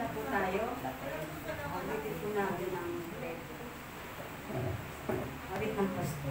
na po tayo. Awitin po natin ang awit ng Pasko.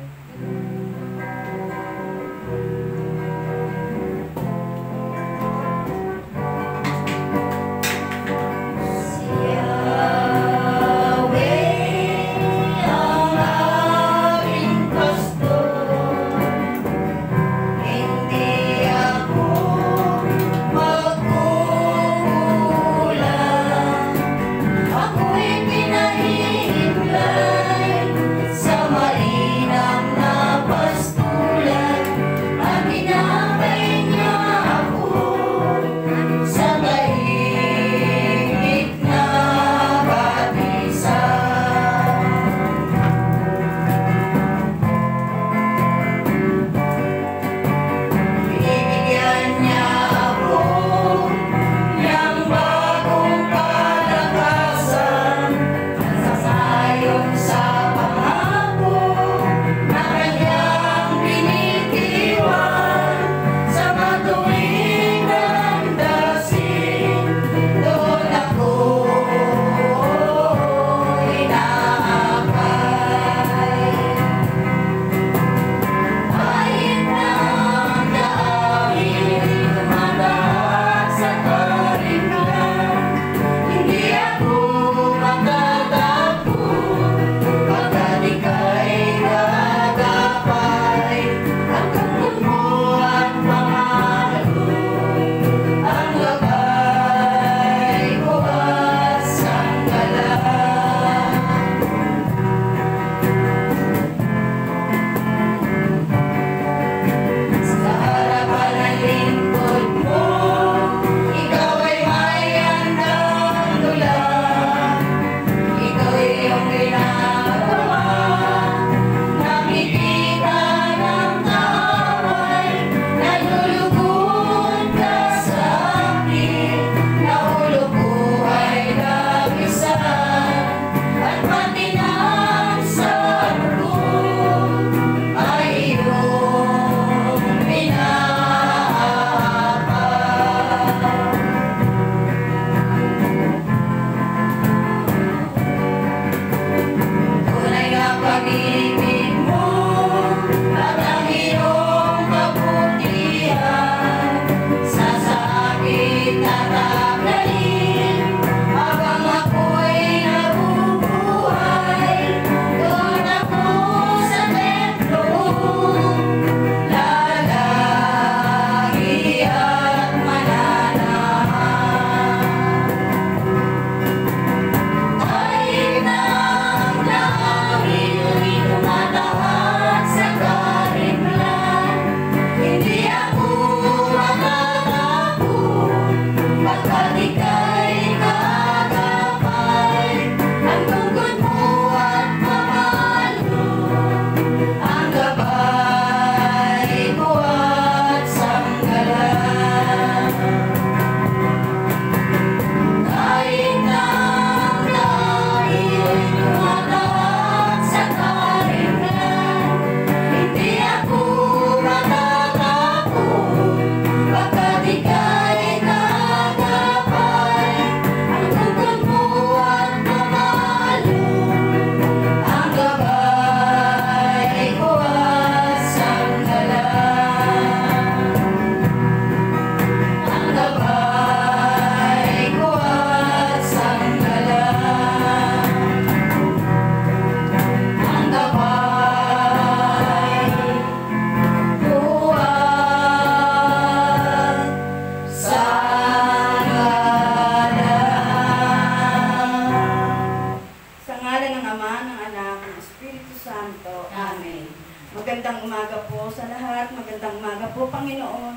Magandang umaga po sa lahat. Magandang umaga po, Panginoon.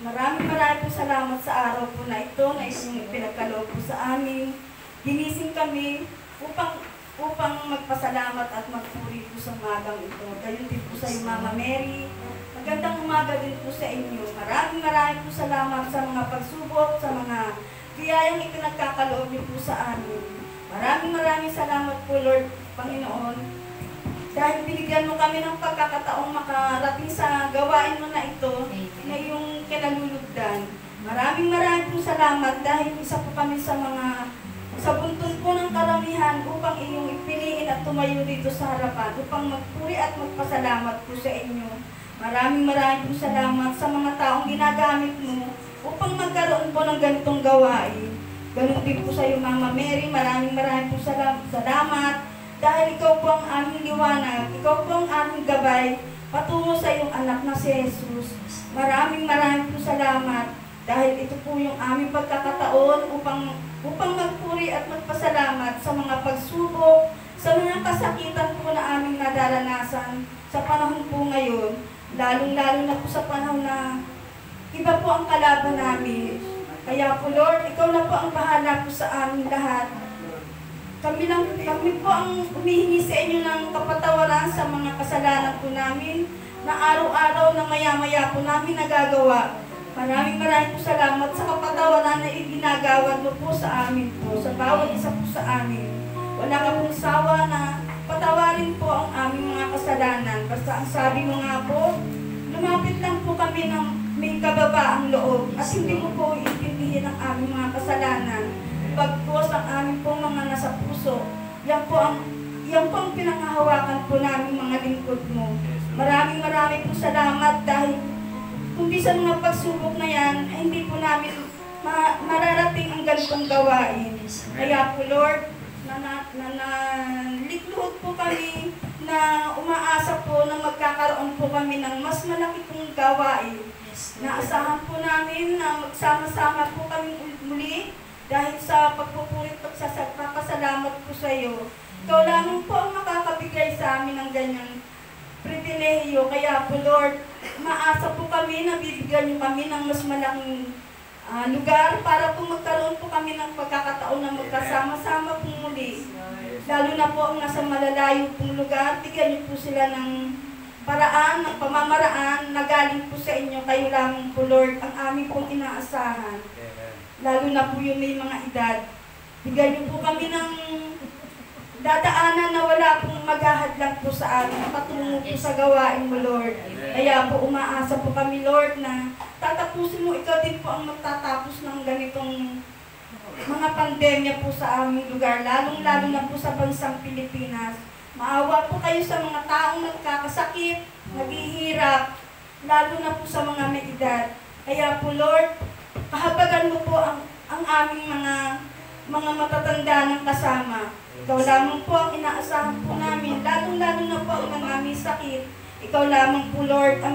Maraming po salamat sa araw po na ito na inyong pinagkaloob po sa amin. Ginising kami upang magpasalamat at magpuri po sa umagang ito. Gayon din po sa iyo, Mama Mary. Magandang umaga din po sa inyo. Maraming po salamat sa mga pagsubok, sa mga biyayang ipinagkakaloob niyo po sa amin. Maraming salamat po, Lord, Panginoon. Dahil binigyan mo kami ng pagkakataong makarating sa gawain mo na ito, na yung kinalulugdan. Maraming po salamat dahil isa po kami sa buntun po ng karamihan upang inyong ipiliin at tumayo dito sa harapan upang magpuri at magpasalamat po sa inyo. Maraming po salamat sa mga taong ginagamit mo upang magkaroon po ng ganitong gawain. Ganun din po sa iyo, Mama Mary, maraming po salamat dahil ikaw po ang aming liwanag, ikaw po ang aming gabay patungo sa iyong anak na si Jesus. Maraming po salamat dahil ito po yung aming pagkakataon upang magpuri at magpasalamat sa mga pagsubok, sa mga kasakitan po na aming nadaranasan sa panahon po ngayon, lalong-lalo na po sa panahon na iba po ang kalaban namin. Kaya po Lord, ikaw na po ang bahala po sa aming lahat. Kami po ang humihingi sa inyo ng kapatawaran sa mga kasalanan po namin na araw-araw na maya-maya po namin nagagawa. Maraming po salamat sa kapatawaran na iginagawad mo po sa amin po, sa bawat isa po sa amin. Wala ka pong sawa na patawarin po ang aming mga kasalanan. Basta ang sabi mo nga po, lumapit lang po kami ng may kababaang loob at hindi mo po iintindihin ang aming mga kasalanan. Pagkos ang aming pong mga nasa puso, yan po ang pinanghahawakan po namin mga lingkod mo. Maraming po salamat dahil kundi sa mga pagsubok na yan, ay hindi po namin mararating ang ganitong gawain. Kaya po Lord, likluhod po kami na umaasa po na magkakaroon po kami ng mas malaki pong gawain. Naasahan po namin na magsama-sama po kami muli dahil sa pagpupulit at sa papasalamat po sa iyo. Ikaw lamang po ang makakabigay sa amin ng ganyang pribilehiyo. Kaya po Lord, maasa po kami na bibigyan niyo kami ng mas malaking lugar para po magkaroon po kami ng pagkakataon na magkasama-sama po muli. Lalo na po ang nasa malalayo pong lugar, bigyan niyo po sila ng paraan, ng pamamaraan na galing po sa inyo. Kayo lamang po Lord ang aming pong inaasahan. Lalo na po yung may mga edad. Bigyan niyo po kami ng dadaanan na wala pong maghahadlang po sa amin, patungo po sa gawain mo, Lord. Kaya po umaasa po kami, Lord, na tatapusin mo, ikaw din po ang magtatapos ng ganitong mga pandemya po sa aming lugar, lalong-lalo na po sa bansang Pilipinas. Maawa po kayo sa mga taong nagkakasakit, naghihirap, lalo na po sa mga may edad. Kaya po, Lord, kahabagan mo po ang aming mga matatanda ng kasama. Ikaw lamang po ang inaasahan po namin, lalong-lalo na po ang aming sakit. Ikaw lamang po, Lord, ang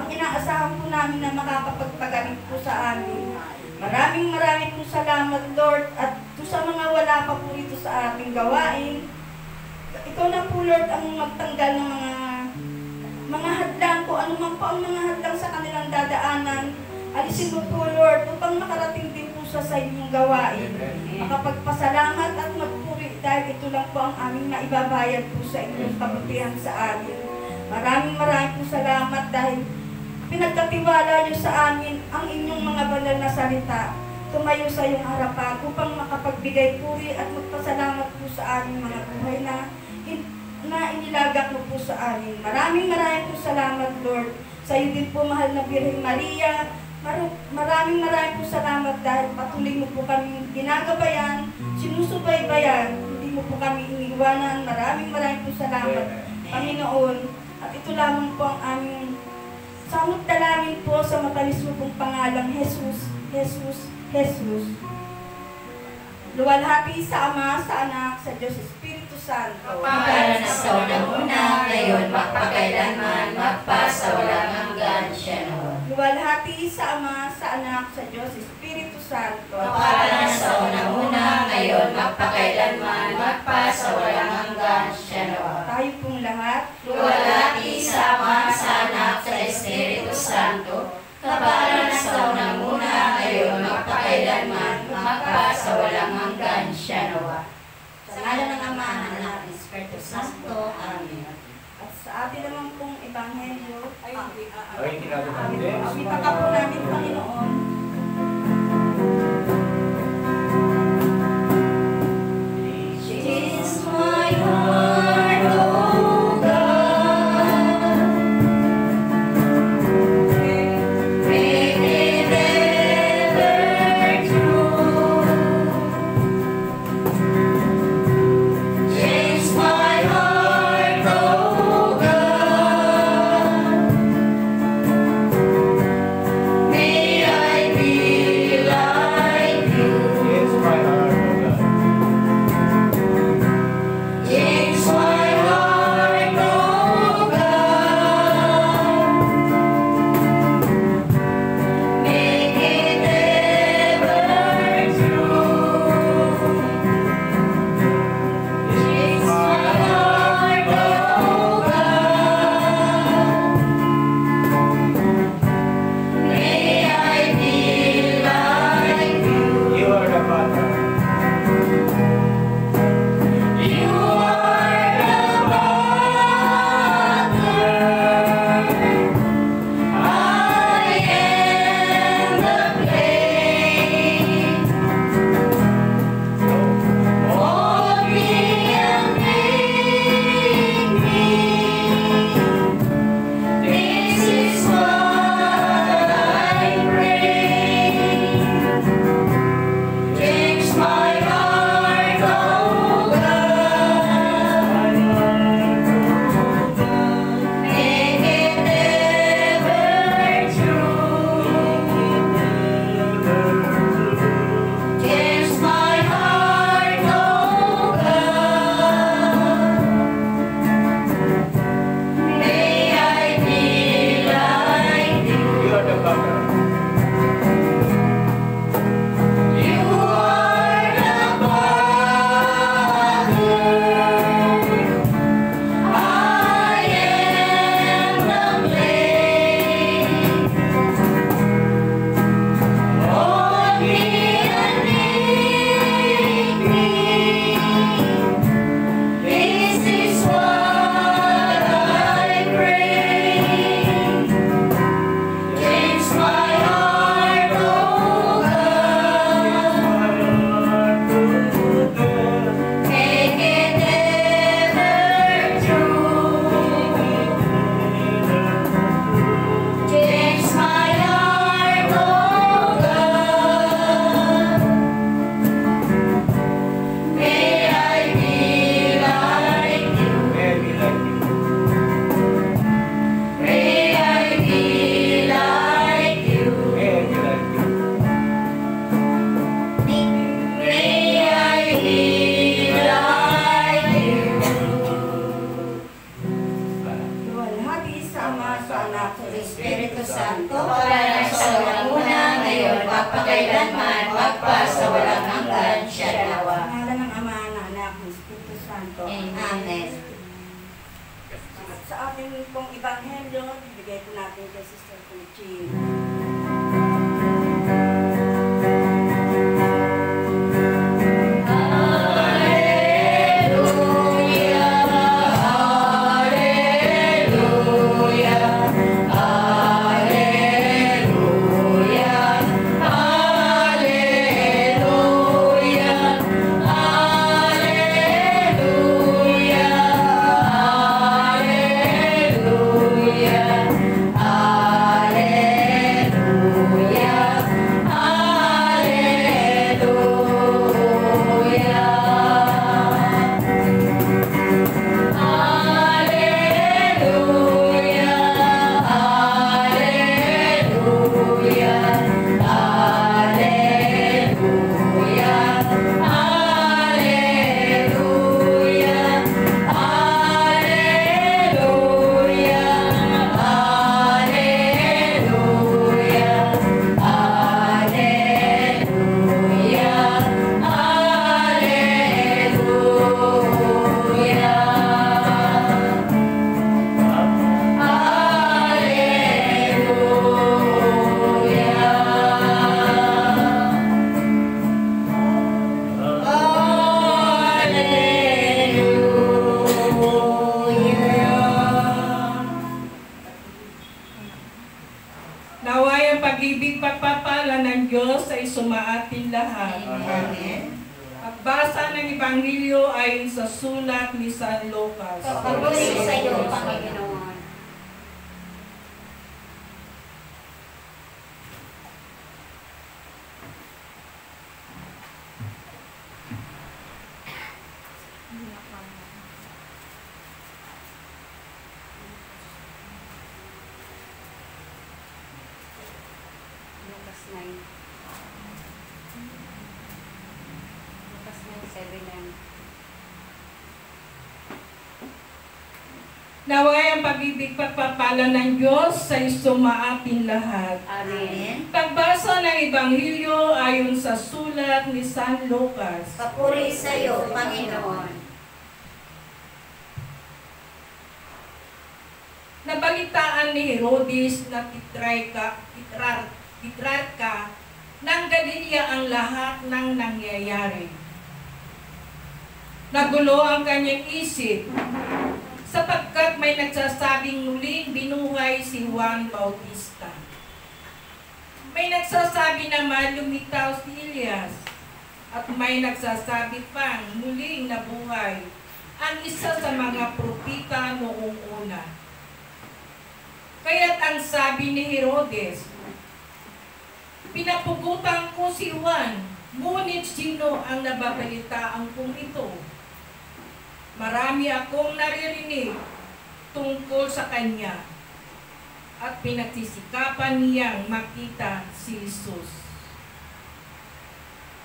inaasahan po namin na makakapagpagaling po sa amin. Maraming po salamat, Lord, at sa mga wala pa po rito sa ating gawain. Ikaw na po, Lord, ang magtanggal ng mga hadlang po, anuman po ang mga hadlang sa kanilang dadaanan. Alisin mo po, Lord, upang makarating din po sa inyong gawain. Makapagpasalamat at magpuri dahil ito lang po ang aming maibabayad po sa inyong kabutihan sa amin. Maraming po salamat dahil pinagkatiwala niyo sa amin ang inyong mga banal na salita. Tumayo sa iyong harapan upang makapagbigay puri at magpasalamat po sa aming mga buhay na inilagak mo po sa amin. Maraming po salamat, Lord. Sa iyo din po, mahal na Birheng Maria. Maraming po salamat dahil patuloy mo po kami ginagabayan, sinusubaybayan, hindi mo po kami iniwanan. Maraming po salamat, Panginoon. At ito lamang po ang aming samot dalangin po sa matamis mo pong pangalang Jesus, Jesus, Jesus. Luwalhati sa Ama, sa Anak, sa Diyos Espiritu Santo. Pagkalan sa unang-una, ngayon, magpakailanman, magpasawalang hanggan siya noon. Luwalhati sa Ama, sa Anak, sa Diyos Espiritu Santo. Pagkalan sa unang-una, ngayon, magpakailanman, magpasawalang hanggan siya noon. Tayo pong lahat. Luwalhati sa Ama, sa Anak, sa Espiritu Santo. Kabalan sa unang-una, ngayon, magpakailanman, magpasawalang hanggan siya nawa. Sa ngalan ng Ama, ng Anak, ng Espiritu Santo. Amen. At sa atin naman pong ebanghelyo, Awitan ka po namin, Panginoon. This is my heart, oh God. Make it ever magpakailanman, magpasawalang hanggan siya nawa. Sa ngalan ng Ama, ng Anak, ng Espiritu Santo. Amen. At sa ating pong Ebanghelyo, bigay po natin kay Sister Conchine. Naway ang pag-ibig pagpapala ng Diyos ay sumaatin lahat. Amen. Pagbasa ng Ebanghelyo ayon sa sulat ni San Lucas. Papuri sa iyo, Panginoon. Panginoon. Lucas 9. Lucas 9:7. Naway ang pag-ibig pagpapala ng Diyos ay sumaatin lahat. Amen. Pagbasa ng Ebanghelyo ayon sa sulat ni San Lucas. Papuri sa iyo, Panginoon. Nabalitaan ni Herodes na titrarka ng Galilea ang lahat ng nangyayari. Nagulo ang kanyang isip sapagkat may nagsasabing muling binuhay si Juan Bautista. May nagsasabi naman lumitaw si Elias at may nagsasabi pang muling nabuhay ang isa sa mga propita noong una. Kaya't ang sabi ni Herodes, pinapugutan ko si Juan, ngunit sino ang nababalitaan kong ito? Marami akong naririnig tungkol sa kanya at pinagsisikapan niyang makita si Jesus.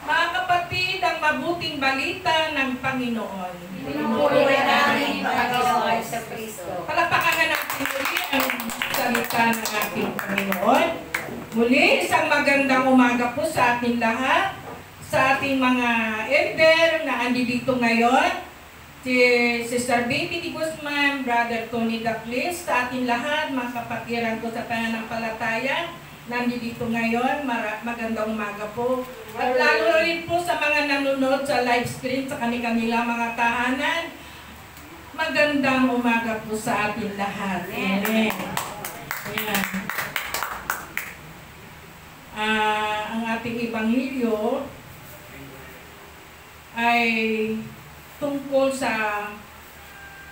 Mga kapatid, ang mabuting balita ng Panginoon. Pinupuri namin, Panginoon sa Kristo. Palakpakan natin muli ang salita ng ating Panginoon. Muli, isang magandang umaga po sa ating lahat, sa ating mga elder na andi dito ngayon, si Sister Baby Di Guzman, Brother Tony Daclis, sa ating lahat, mga kapatiran ko sa pananampalataya, nandito ngayon, magandang umaga po. At lalo rin po sa mga nanonood sa live stream sa kanilang mga tahanan, magandang umaga po sa ating lahat. Amen. Ayan. Ang ating Ebanghelyo ay tungkol sa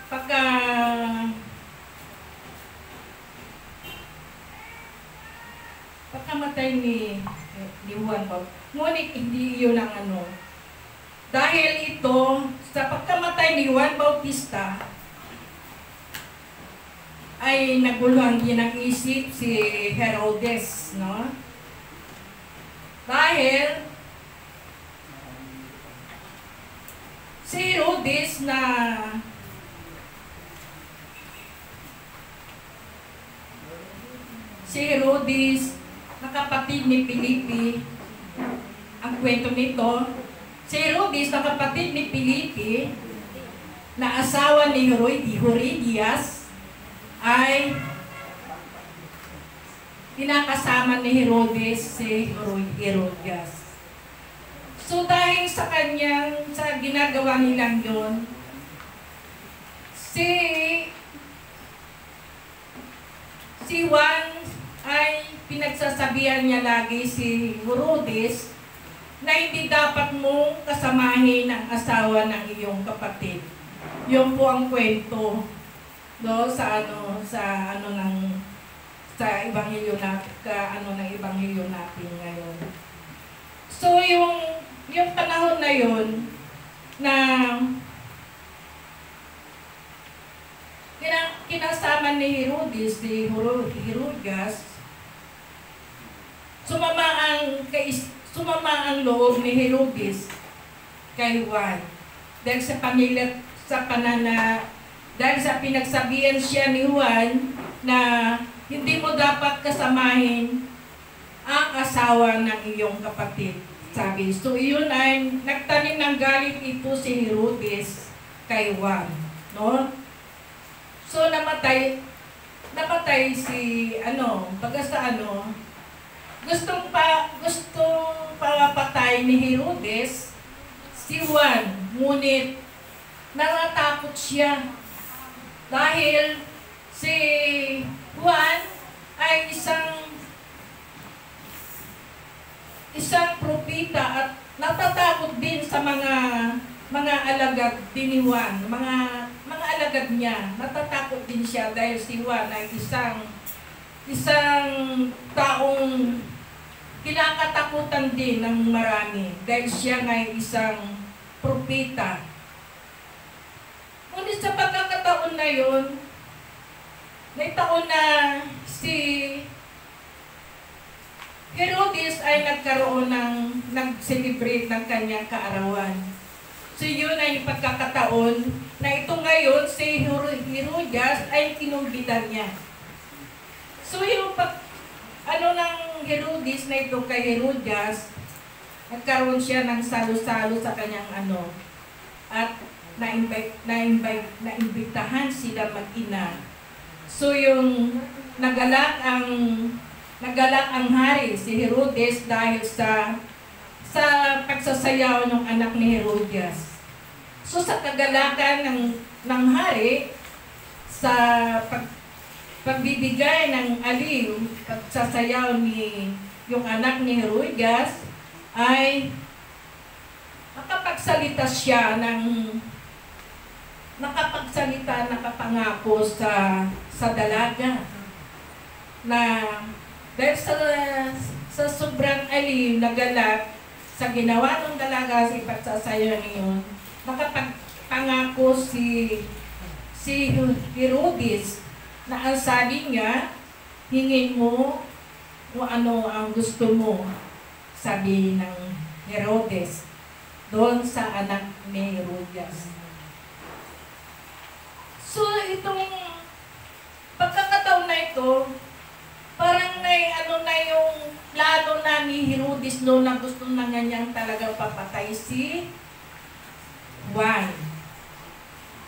pagkamatay ni Juan Bautista. Ngunit hindi yun ang ano. Dahil ito, sa pagkamatay ni Juan Bautista, ay naguluhan din ang isip si Herodes, no? Dahil si Herodes na kapatid ni Filipe, ang kwento nito, si Herodes na kapatid ni Felipe, na asawa ni Herodias, ay kinakasama ni Herodes si Herodias. So dahil sa ginagawa nilang yun, si Juan ay pinagsasabihan niya lagi si Herodes na hindi dapat mong kasamahin ang asawa ng iyong kapatid. Yun po ang kwento sa ebanghelyo ng ebanghelyo natin ngayon. So yung panahon na yun na kinasama ni Herodes, si Herodias, sumama ang loob ni Herodes kay Juan. Dahil sa pinagsabihan siya ni Juan na hindi mo dapat kasamahin ang asawa ng iyong kapatid. Sabi. So iyon ay nagtanim ng galit ito si Herodes kay Juan. No? So namatay si gustong papatay ni Herodes si Juan, ngunit natatakot siya dahil si Juan ay isang propita at natatakot din sa mga alagad din ni Juan, mga alagad niya. Natatakot din siya dahil si Juan ay isang taong kinakatakutan din ng marami dahil siya ay isang propita. Ngunit sa pagkakataon na yun, may taon na si Herodes ay nag-celebrate ng kanyang kaarawan. So yun ay pagkakataon na ito ngayon si Herodias ay kinumbitan niya. So yung ng Herodes na ito kay Herodias, nagkaroon siya ng salo-salo sa kanyang at naimbitahan sila mag-ina. So yung nagalak ang hari si Herodes dahil sa pagsasayaw ng anak ni Herodias. So sa kagalakan ng hari, sa pagbibigay ng aliw, pagsasayaw ni yung anak ni Herodias, ay nakapangako sa dalaga na dahil sa sobrang aliw na galak sa ginawa ng dalaga sa ipagsasayaw niyon, nakapangako si Herodes na ang sabi niya, hingin mo kung ano ang gusto mo, sabi ng Herodes doon sa anak ni Herodias. So itong pagkakataon na ito, parang na yung plano na ni Herodes noon na gusto na niyang talagang papatay si Juan.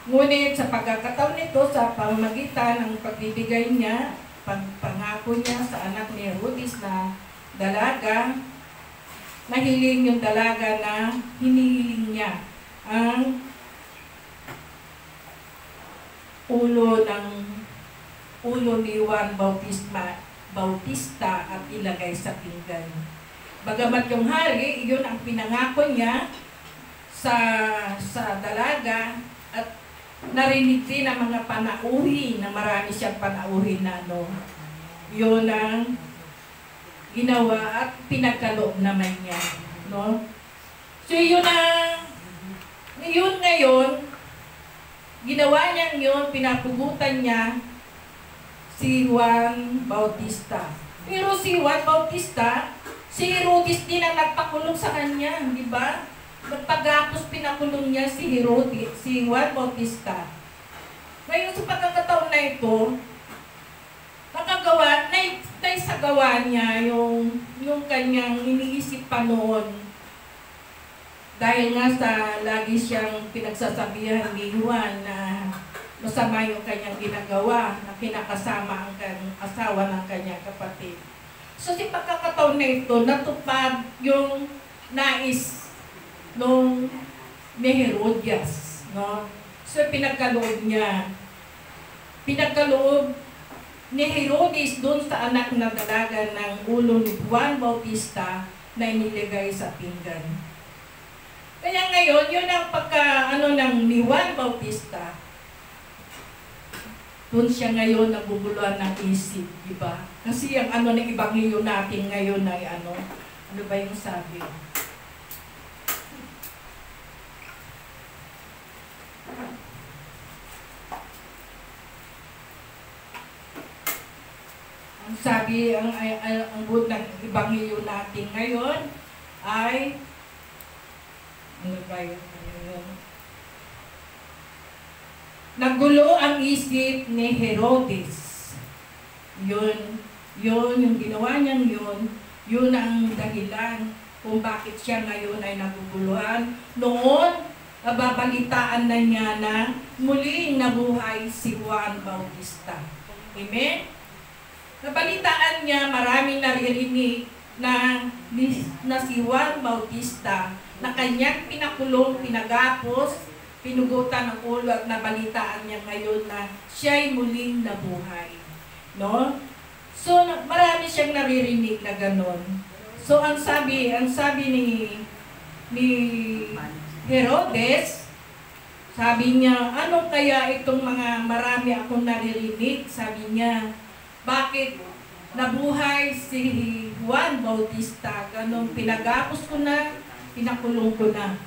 Ngunit sa pagkakataon nito, sa pamamagitan ng pagbibigay niya, pangako niya sa anak ni Herodes na dalaga, nahiling yung dalaga na hinihiling niya ang ulo ni Juan Bautista at ilagay sa pinggan. Bagamat yung hari, iyon ang pinangako niya sa dalaga at narinig din ang mga panauhin na marami siyang panauhin na yun ang ginawa at pinagkaloob naman niya. No? So yun ngayon, ginawa niya yun, pinapugutan niya si Juan Bautista. Pero si Juan Bautista, si Herodes din ang nagpakulong sa kanya, di ba? Pagkatapos pinakulong niya si Juan Bautista. Ngayon sa pagkakataon na ito, naisagawa niya yung kanyang iniisip pa noon Dahil nga sa lagi siyang pinagsasabihan ni Juan na masama yung kanyang ginagawa na kinakasama ang asawa ng kanyang kapatid. So si pagkakataon na ito, natupad yung nais nung ni Herodias, no? So pinagkaloob niya. Pinagkaloob ni Herodes doon sa anak na dalaga ng ulo ni Juan Bautista na iniligay sa pinggan. Kaya ngayon, yun ang ng ni Juan Bautista. Doon siya ngayon nabubuluhan ng isip, di ba? Kasi ang ng ebanghelyo natin ngayon ay ano ba yung sabi? Ang sabi, ang buod ng ebanghelyo natin ngayon ay ano ba yun? Nagulo ang isip ni Herodes. Yun yung ginawa niyang yun ang dahilan kung bakit siya ngayon ay naguguluhan. Noon, nababalitaan na niya na muling nabuhay si Juan Bautista. Amen? Nabalitaan niya, maraming naririnig na si Juan Bautista na kanyang pinakulong, pinagapos, pinugutan ng ulo at nabalitaan niya ngayon na siya'y muling nabuhay. No? So, marami siyang naririnig na ganon. So, ang sabi ni Herodes, sabi niya, ano kaya itong mga marami akong naririnig? Sabi niya, bakit nabuhay si Juan Bautista? Ganon, pinagapos ko na, pinakulong ko na.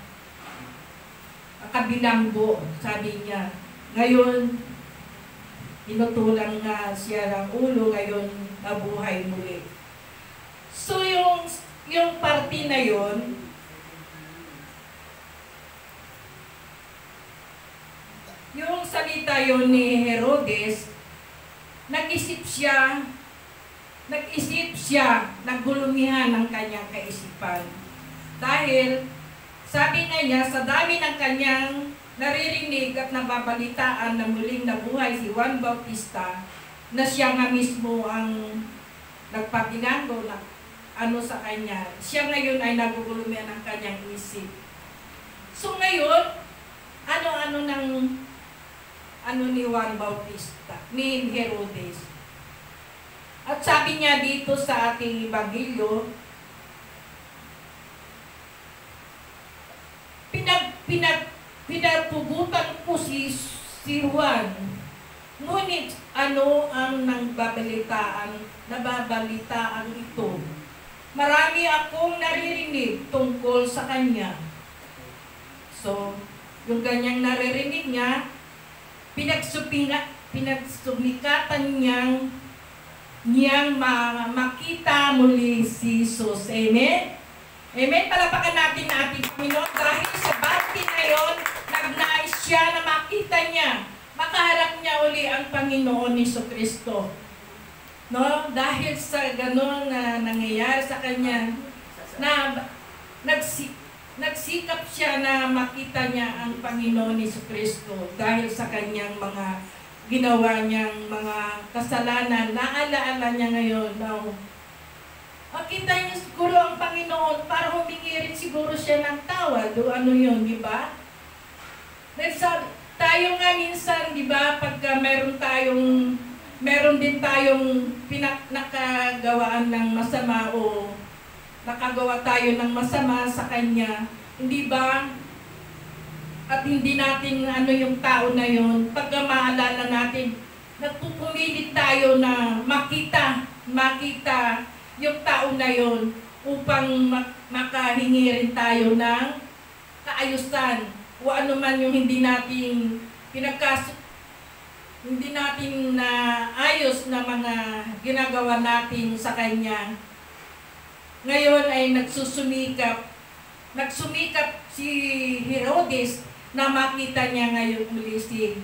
Kabilanggo, sabi niya. Ngayon, inutulang nga siya ng ulo, ngayon nabuhay muli. So yung party na yon, yung salita yon ni Herodes, nag-isip siya, naggulumihan ng kanyang kaisipan. Dahil, sabi nga niya, sa dami ng kanyang naririnig at nababalitaan na muling nabuhay si Juan Bautista, na siya nga mismo ang nagpapinanggo na sa kanya, siya ngayon ay nagugulumihan ng kanyang isip. So ngayon, ni Juan Bautista, ni Herodes. At sabi niya dito sa ating ebanghelyo, pinagpugutan ko si Juan. Ngunit ano ang nababalitaan ito? Marami akong naririnig tungkol sa kanya. So, yung ganyang naririnig niya, pinagsumikatan niyang makita muli si Jesus. Amen? Amen? Palapakan natin na ating Panginoon dahil sa bati na yun, nagnais siya na makita niya, makaharap niya uli ang Panginoon ni Jesucristo. No? Dahil sa gano'n na nangyayari sa kanya, na nagsikap siya na makita niya ang Panginoon ni Jesucristo dahil sa kanyang mga ginawa niyang mga kasalanan. Naalaala niya ngayon na makita niya siguro ang Panginoon para humingi rin siguro siya ng tawad o ano yun, di ba? Tayo nga minsan, di ba, pagka meron din tayong nakagawaan ng masama o nakagawa tayo ng masama sa Kanya, hindi ba? At hindi natin yung tao na yun, pagka maalala natin, nagpupumilit tayo na makita yung tao na yun upang makahingi rin tayo ng kaayusan o ano man yung hindi natin na ayos na mga ginagawa natin sa Kanya. Ngayon ay nagsumikap si Herodes na makita niya ngayon muli si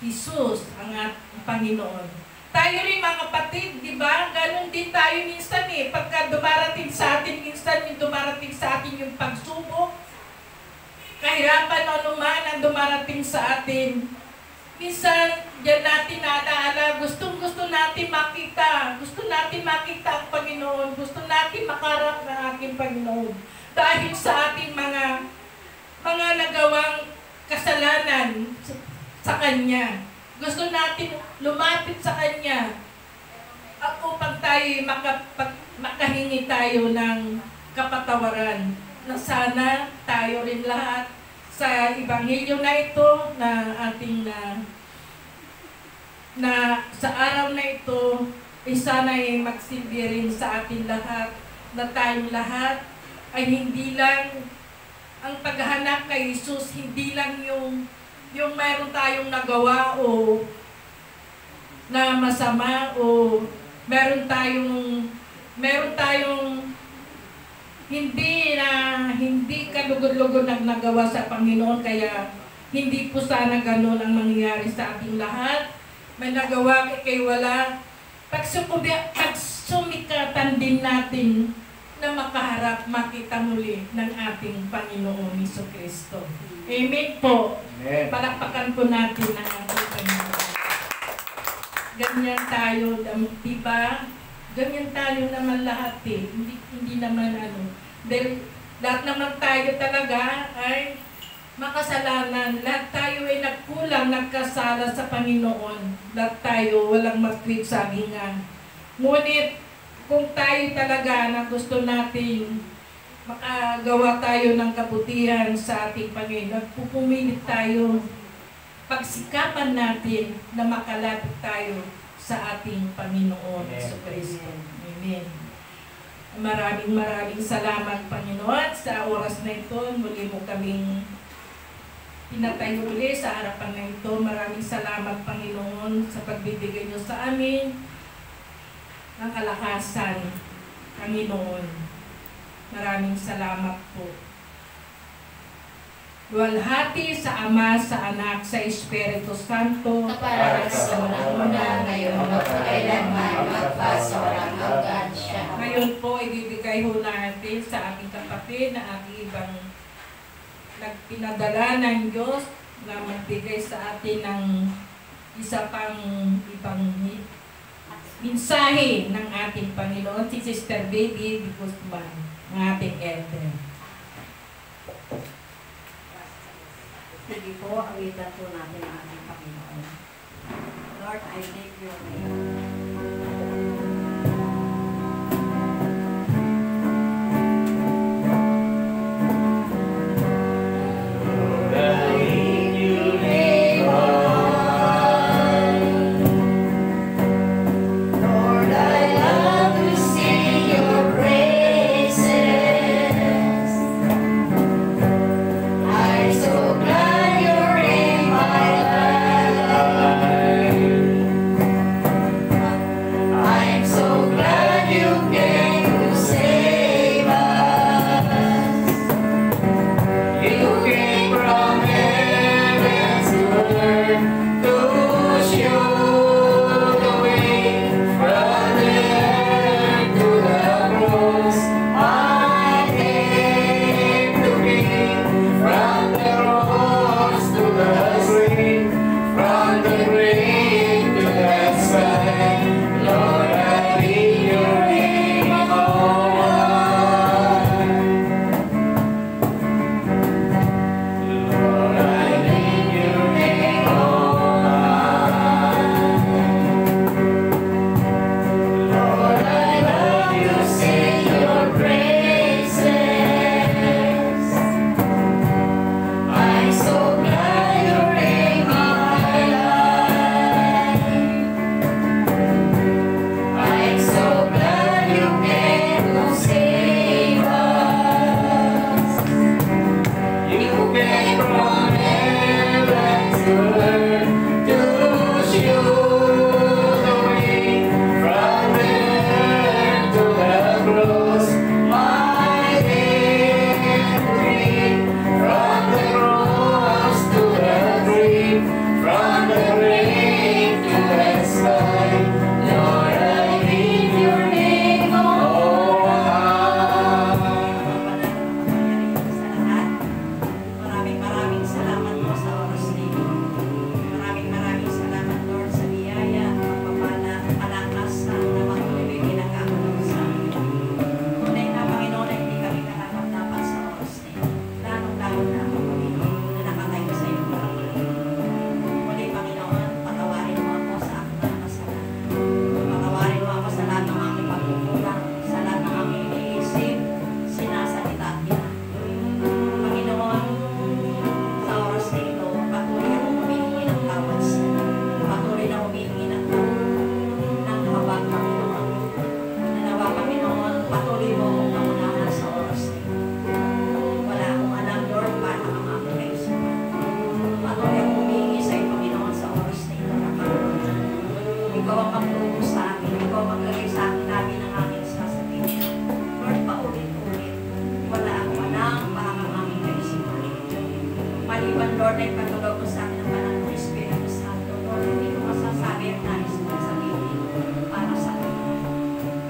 Jesus, ang Panginoon. Tayo rin mga kapatid, di ba? Ganon din tayo minsan eh. Pagka dumarating sa atin, minsan yung dumarating sa atin yung maraming pagsubok, kahirapan o anuman ang dumarating sa atin. Minsan, diyan natin naalaala, gustong-gusto natin makita. Gusto natin makita ang Panginoon. Gusto natin makarap ng aking Panginoon. Dahil sa ating mga nagawang kasalanan sa Kanya. Gusto natin lumapit sa Kanya. At upang tayo makahingi tayo ng kapatawaran. Na sana tayo rin lahat sa Ebanghelyo na ito na ating na sa araw na ito ay sana'y magsilbi rin sa atin lahat na tayong lahat ay hindi lang ang paghahanap kay Jesus, hindi lang yung mayroon tayong nagawa o na masama o meron tayong hindi kalugod-lugod nagawa sa Panginoon, kaya hindi po sana ganun ang mangyayari sa ating lahat. May nagawa kay wala. Pagsumikatan din natin na makaharap, makita muli ng ating Panginoon Jesucristo. Amen po. Amen. Palakpakan po natin ang ating Panginoon. Ganyan tayo, diba? Ganyan tayo naman lahat eh. Hindi naman Dahil lahat naman tayo talaga ay makasalanan. Lahat tayo ay nagkulang, nagkasala sa Panginoon. Lahat tayo walang magkwit sa agingan. Ngunit kung tayo talaga na gusto natin makagawa tayo ng kabutihan sa ating Panginoon, pupumilit tayo, pagsikapan natin na makalapit tayo sa ating Panginoon Jesucristo. Amen. Maraming salamat, Panginoon, sa oras na ito. Muli mo kaming pinatayo uli sa harapan na ito. Maraming salamat, Panginoon, sa pagbibigay niyo sa amin ng kalakasan, Panginoon. Maraming salamat po. Luwalhati sa Ama, sa Anak, sa Espiritu Santo, Para sa walang ngayon, magpakailanman, magpasawalang hanggan siya. Ngayon po, ibibigay ho natin sa ating kapatid na ating ibang nagpinadala ng Diyos na magbigay sa atin ng isa pang ibang mensahe ng ating Panginoon, si Sister Baby Di Guzman, ng ating elder. Sige po, awitan po natin ang ating Panginoon. Lord, I take your name. Lord, I love to sing your praises. I'm so glad you're in my life.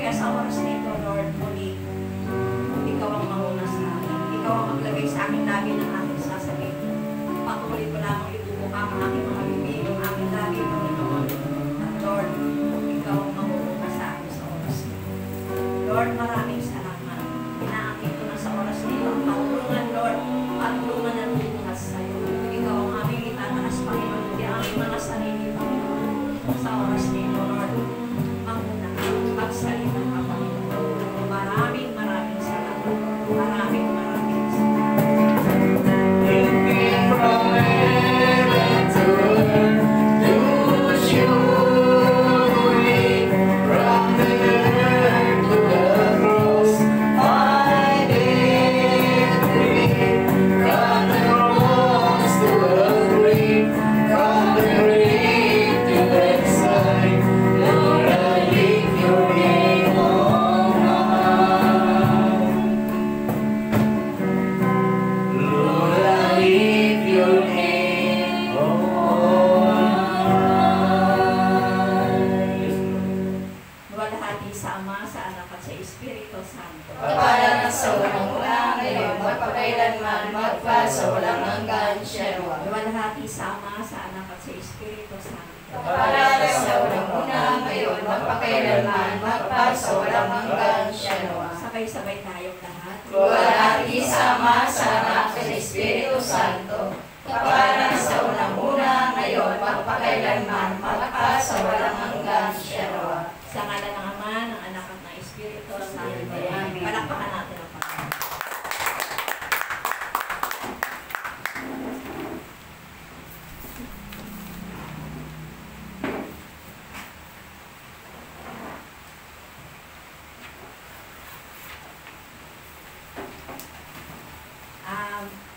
Kaya sa oras nito, Lord, muli, Ikaw ang manguna sa akin. Ikaw ang maglagay sa akin lagi ng aking sasabihin. Patuloy ko lamang ibubuka ang aking mga bibig, ang aking lagi, Panginoon. At Lord, Ikaw ang manguna sa akin sa oras nito. Lord, maraming salamat. Inaangkin ko na sa oras nito ang patulungan, Lord, patulungan ng bukas sa'yo. Ikaw ang aming itataas, Panginoon, hindi ang aming mga sarili, Panginoon. Sa oras nito, Lord, manguna ka, magsalita ka, Panginoon. Maraming salamat. Maraming salamat. Luwalhati sa Ama, sa Anak at sa Espiritu Santo. Kapalan ng sa unang una, ngayon, magpakailanman, magpa sa walang hanggan, siya nawa. Luwalhati sa Ama, sa Anak at sa Espiritu Santo. Kapalan ng sa unang una, ngayon, magpakailanman, magpa sa walang hanggan, siya nawa. Sabay-sabay tayong lahat. Luwalhati sa Ama, sa Anak at sa Espiritu Santo. Kapalan ng sa unang una, ngayon, magpakailanman, magpa sa walang hanggan, siya nawa. Sa ngalan ng Ama, ng Anak at ng Espiritu Santo. Amen. Palakpakan natin ang Panginoon.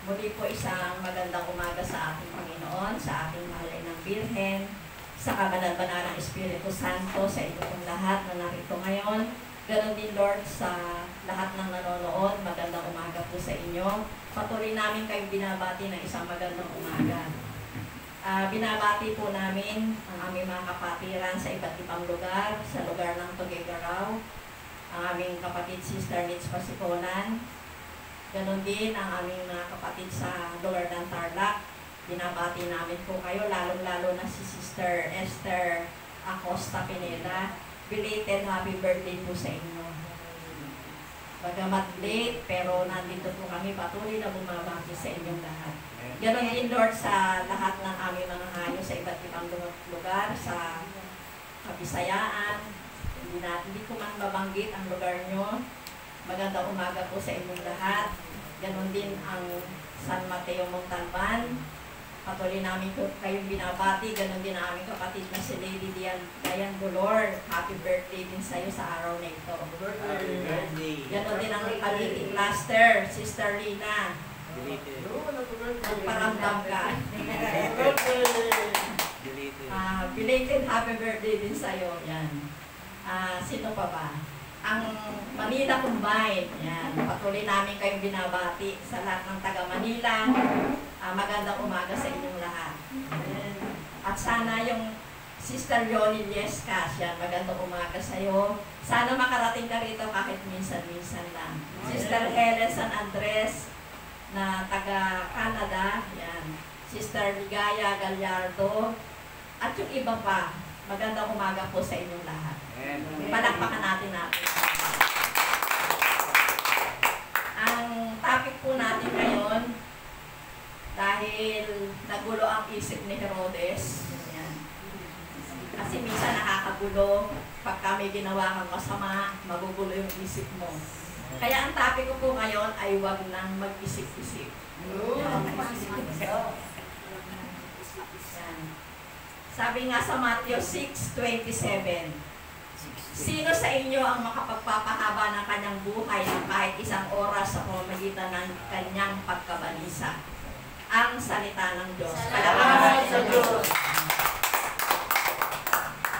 Muli po isang magandang umaga sa ating Panginoon, sa ating mahalay ng Birhen, sa kabanal-banal ng Espiritu Santo, sa inyo pong lahat na narito ngayon. Ganon din, Lord, sa lahat ng nanonood, magandang umaga po sa inyo. Patuloy namin kayong binabati ng isang magandang umaga. Binabati po namin ang aming mga kapatiran sa iba't ibang lugar, sa lugar ng Tuguegarao, ang aming kapatid Sister Nitz Pasiponan. Ganon din ang aming mga kapatid sa lugar ng Tarlac. Binabati namin po kayo, lalong-lalo na si Sister Esther Acosta Pineda. Belated happy birthday po sa inyo. Bagamat late, pero nandito po kami patuloy na bumabati sa inyong lahat. Ganon din, Lord, sa lahat ng aming mga hayo sa iba't ibang lugar, sa Kabisayaan. Hindi ko man mabanggit ang lugar nyo. Magandang umaga po sa inyong lahat. Ganon din ang San Mateo Montalban. Patuloy namin kayong binabati. Ganon din ang aming kapatid na si Lady Diane Dolor. Happy birthday din sa iyo sa araw na ito. Ganon din ang Cavite Cluster, Sister Lina. Magparamdam ka. Belated happy birthday din sa iyo. Yan. Sino pa ba? Ang Manila Combined, yan. Patuloy namin kayong binabati sa lahat ng taga Manila. Magandang umaga sa inyong lahat. At sana yung Sister Yoli Liescas, yan, magandang umaga sa iyo. Sana makarating ka rito kahit minsan-minsan lang. Sister Helen San Andres na taga Canada, yan. Sister Ligaya Gallardo, at yung iba pa. Magandang umaga po sa inyong lahat. Palakpakan natin. Ang topic po natin ngayon, dahil nagulo ang isip ni Herodes, yan. Kasi minsan nakakagulo, pagka may ginawa kang masama, magugulo yung isip mo. Kaya ang topic ko po ngayon ay huwag nang mag-isip-isip. Sabi nga sa Matthew 6:27, sino sa inyo ang makapagpapahaba ng kanyang buhay ng kahit isang oras sa pamamagitan ng kanyang pagkabalisa? Ang salita ng Diyos. Palakpakan sa Diyos.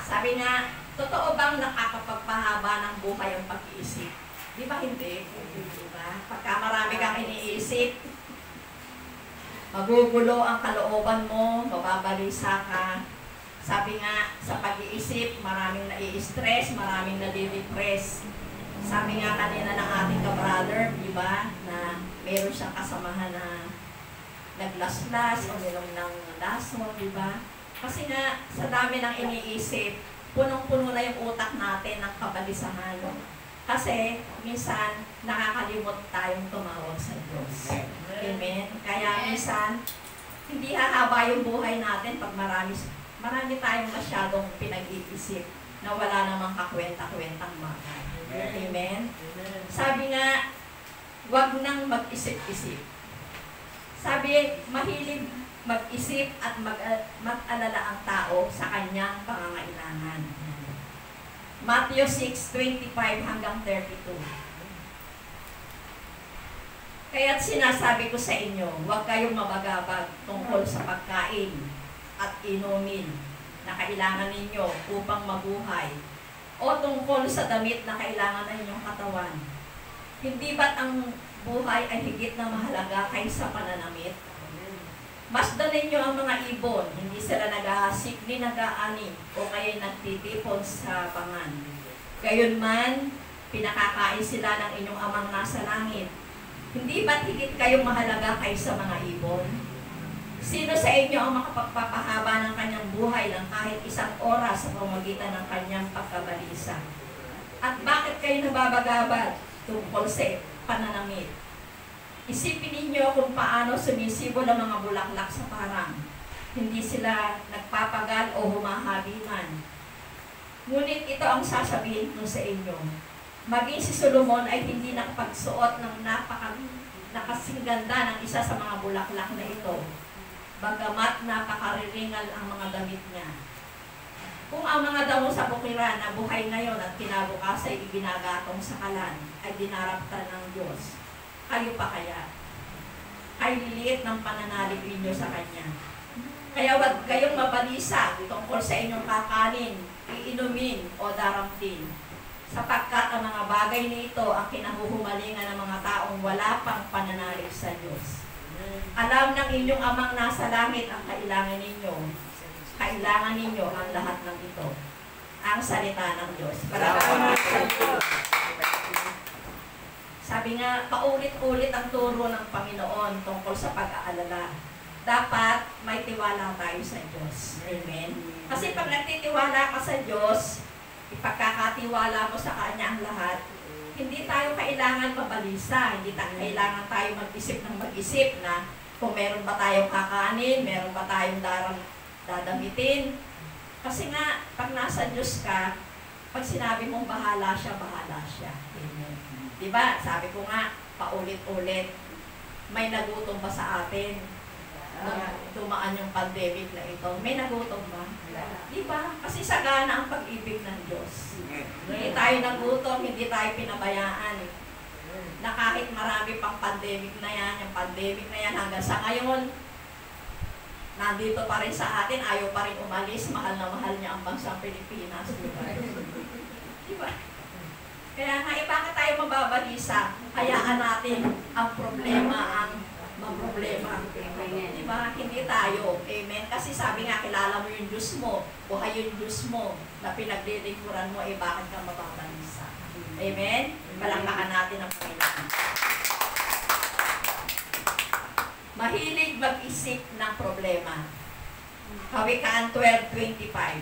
Sabi nga, totoo bang nakakapagpahaba ng buhay ang pag-iisip? Di ba hindi? Diba? Pagka marami kang iniisip, magugulo ang kalooban mo, mababalisa ka. Sabi nga, sa pag-iisip, maraming nai-stress, maraming nadi-depress. Sabi nga kanina ng ating ka-brother, di ba, na meron siyang kasamahan na naglaslas o uminom ng laso, di ba? Kasi nga, sa dami ng iniisip, punong-puno na yung utak natin ng kabalisahan. Kasi, minsan, nakakalimot tayong tumawag sa Diyos. Amen? Kaya minsan, hindi hahaba yung buhay natin pag marami tayong masyadong pinag-iisip na wala namang kakwenta-kwentang bagay. Amen? Sabi nga, huwag nang mag-isip-isip. Sabi, mahilig mag-isip at mag-alala ang tao sa kanyang pangangailangan. Matthew 6:25 hanggang 32. Kaya't sinasabi ko sa inyo, huwag kayong mabagabag tungkol sa pagkain at inumin na kailangan ninyo upang mabuhay, o tungkol sa damit na kailangan ng inyong katawan. Hindi ba't ang buhay ay higit na mahalaga kaysa pananamit? Masdan ninyo ang mga ibon, hindi sila nag-ahasik ni nag-aani o kaya nagtitipon sa pangan. Gayunman, pinakakain sila ng inyong amang nasa langit. Hindi ba't higit kayong mahalaga kaysa mga ibon? Sino sa inyo ang makapagpapahaba ng kanyang buhay ng kahit isang oras sa pamamagitan ng kanyang pagkabalisa? At bakit kayo nababagabag tungkol sa pananamit? Isipin ninyo kung paano sumisibol ang mga bulaklak sa parang. Hindi sila nagpapagal o humahabiman. Ngunit ito ang sasabihin ko sa inyo. Maging si Solomon ay hindi nakapagsuot ng nakasing-ganda ng isa sa mga bulaklak na ito. Bagamat napakariringal ang mga damit niya. Kung ang mga damo sa bukiran na buhay ngayon at kinabukas ay ibinagatong sa kalan, ay dinaraptan ng Diyos, kayo pa kaya? Ay liliit ng pananalig ninyo sa Kanya. Kaya huwag kayong mabalisa tungkol sa inyong kakanin, iinumin o daramtin, sapagkat ang mga bagay nito ang kinahuhumalingan ng mga taong wala pang pananalig sa Diyos. Alam ng inyong amang nasa langit ang kailangan ninyo. Kailangan ninyo ang lahat ng ito. Ang salita ng Diyos. Sabi nga, paulit-ulit ang turo ng Panginoon tungkol sa pag-aalala. Dapat may tiwala tayo sa Diyos. Amen? Kasi pag nagtitiwala ka sa Diyos, ipagkakatiwala mo sa Kanya ang lahat, hindi tayo kailangan mabalisa, hindi kailangan tayo mag-isip ng mag-isip na kung meron ba tayong kakanin, meron ba tayong dadamitin. Kasi nga, pag nasa Diyos ka, pag sinabi mong bahala siya, bahala siya. Amen. Diba? Sabi ko nga, paulit-ulit, may nagutom ba sa atin? Nung dumaan yung pandemic na ito, may nagutom ba? Diba? Kasi sagana ang pag-ibig ng Diyos. Hindi tayo nagutom, hindi tayo pinabayaan. Na kahit marami pang pandemic na yan, yung pandemic na yan hanggang sa ngayon, nandito pa rin sa atin, ayaw pa rin umalis, mahal na mahal niya ang bansang Pilipinas. Diba? Diba? Kaya nga, bakit tayo mababalisa? Hayaan natin ang problema, ang problema. Diba? Hindi tayo. Amen? Kasi sabi nga, kilala mo yung Diyos mo, buhay yung Diyos mo, na pinaglilingkuran mo, bakit ka mababalisa? Amen? Palakpakan natin ang Panginoon. Mahilig mag-isip ng problema. Kawikaan 12:25.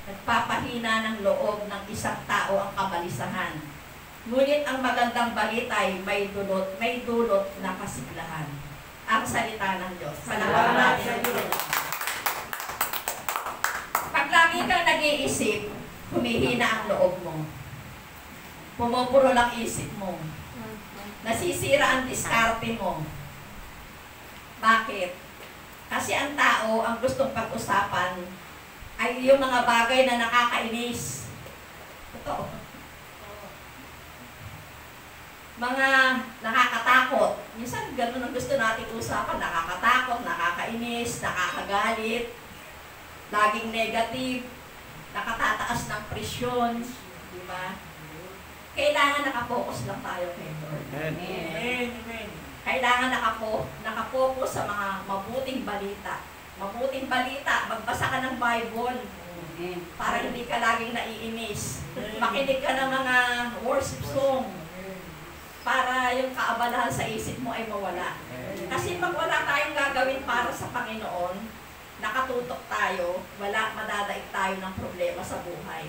Nagpapahina ng loob ng isang tao ang kabalisahan. Ngunit ang magandang balita ay may dulot na kasiglahan. Ang salita ng Diyos. Palakpakan natin ang Diyos. Pag lagi kang nag-iisip, humihina ang loob mo. Pumupuro lang isip mo. Nasisira ang diskarte mo. Bakit? Kasi ang tao, ang gustong pag-usapan ay yung mga bagay na nakakainis. Totoo. Mga nakakatakot. Minsan gano'n ang gusto natin usapan. Nakakatakot, nakakainis, nakakagalit, laging negative, nakatataas ng presyon. Diba? Kailangan nakapokus lang tayo kay Lord. Amen. Amen. Kailangan nakapokus sa mga mabuting balita. Mabuting balita, magbasa ka ng Bible para hindi ka laging naiinis. Makinig ka ng mga worship song para yung kaabalahan sa isip mo ay mawala. Kasi pag wala tayong gagawin para sa Panginoon, nakatutok tayo, madadaig tayo ng problema sa buhay.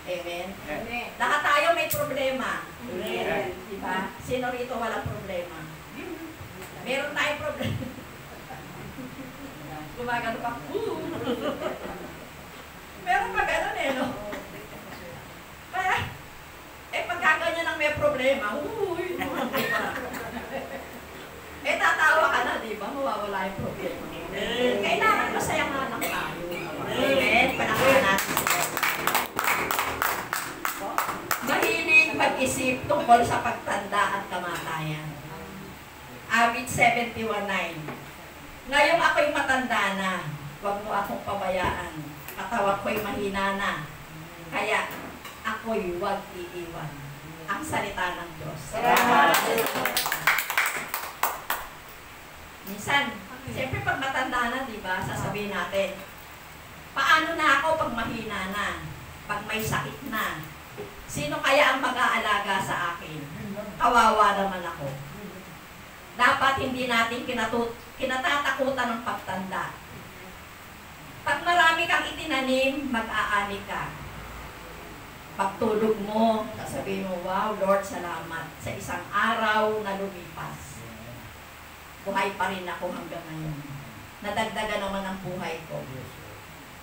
Amen? Amen. Lahat tayo may problema. Amen. Diba? Sino rito walang problema? Meron tayong problema. Gumagano pa. Meron pa gano'n eh, no? Kaya, pagka ganyan ang may problema, diba? Tatawa ka na, diba? Mawawala yung problema. Kailangan masaya nga lang tayo. Amen? Panakita natin sila. Mahilig mag-isip tungkol sa pagtanda at kamatayan. Awit 71:9. Ngayong ako'y matanda na, huwag mo akong pabayaan. Katawan ko'y mahina na, kaya ako'y huwag iiwan. Ang salita ng Diyos. Minsan, siyempre pag matanda na, diba, sasabihin natin, paano na ako pag mahina na? Pag may sakit na? Sino kaya ang mag-aalaga sa akin? Kawawa naman ako. Dapat hindi natin kinatatakutan ng pagtanda. Pag marami kang itinanim, mag-aani ka. Pagtulog mo, sasabihin mo, wow, Lord, salamat sa isang araw na lumipas. Buhay pa rin ako hanggang ngayon. Nadagdagan naman ang buhay ko.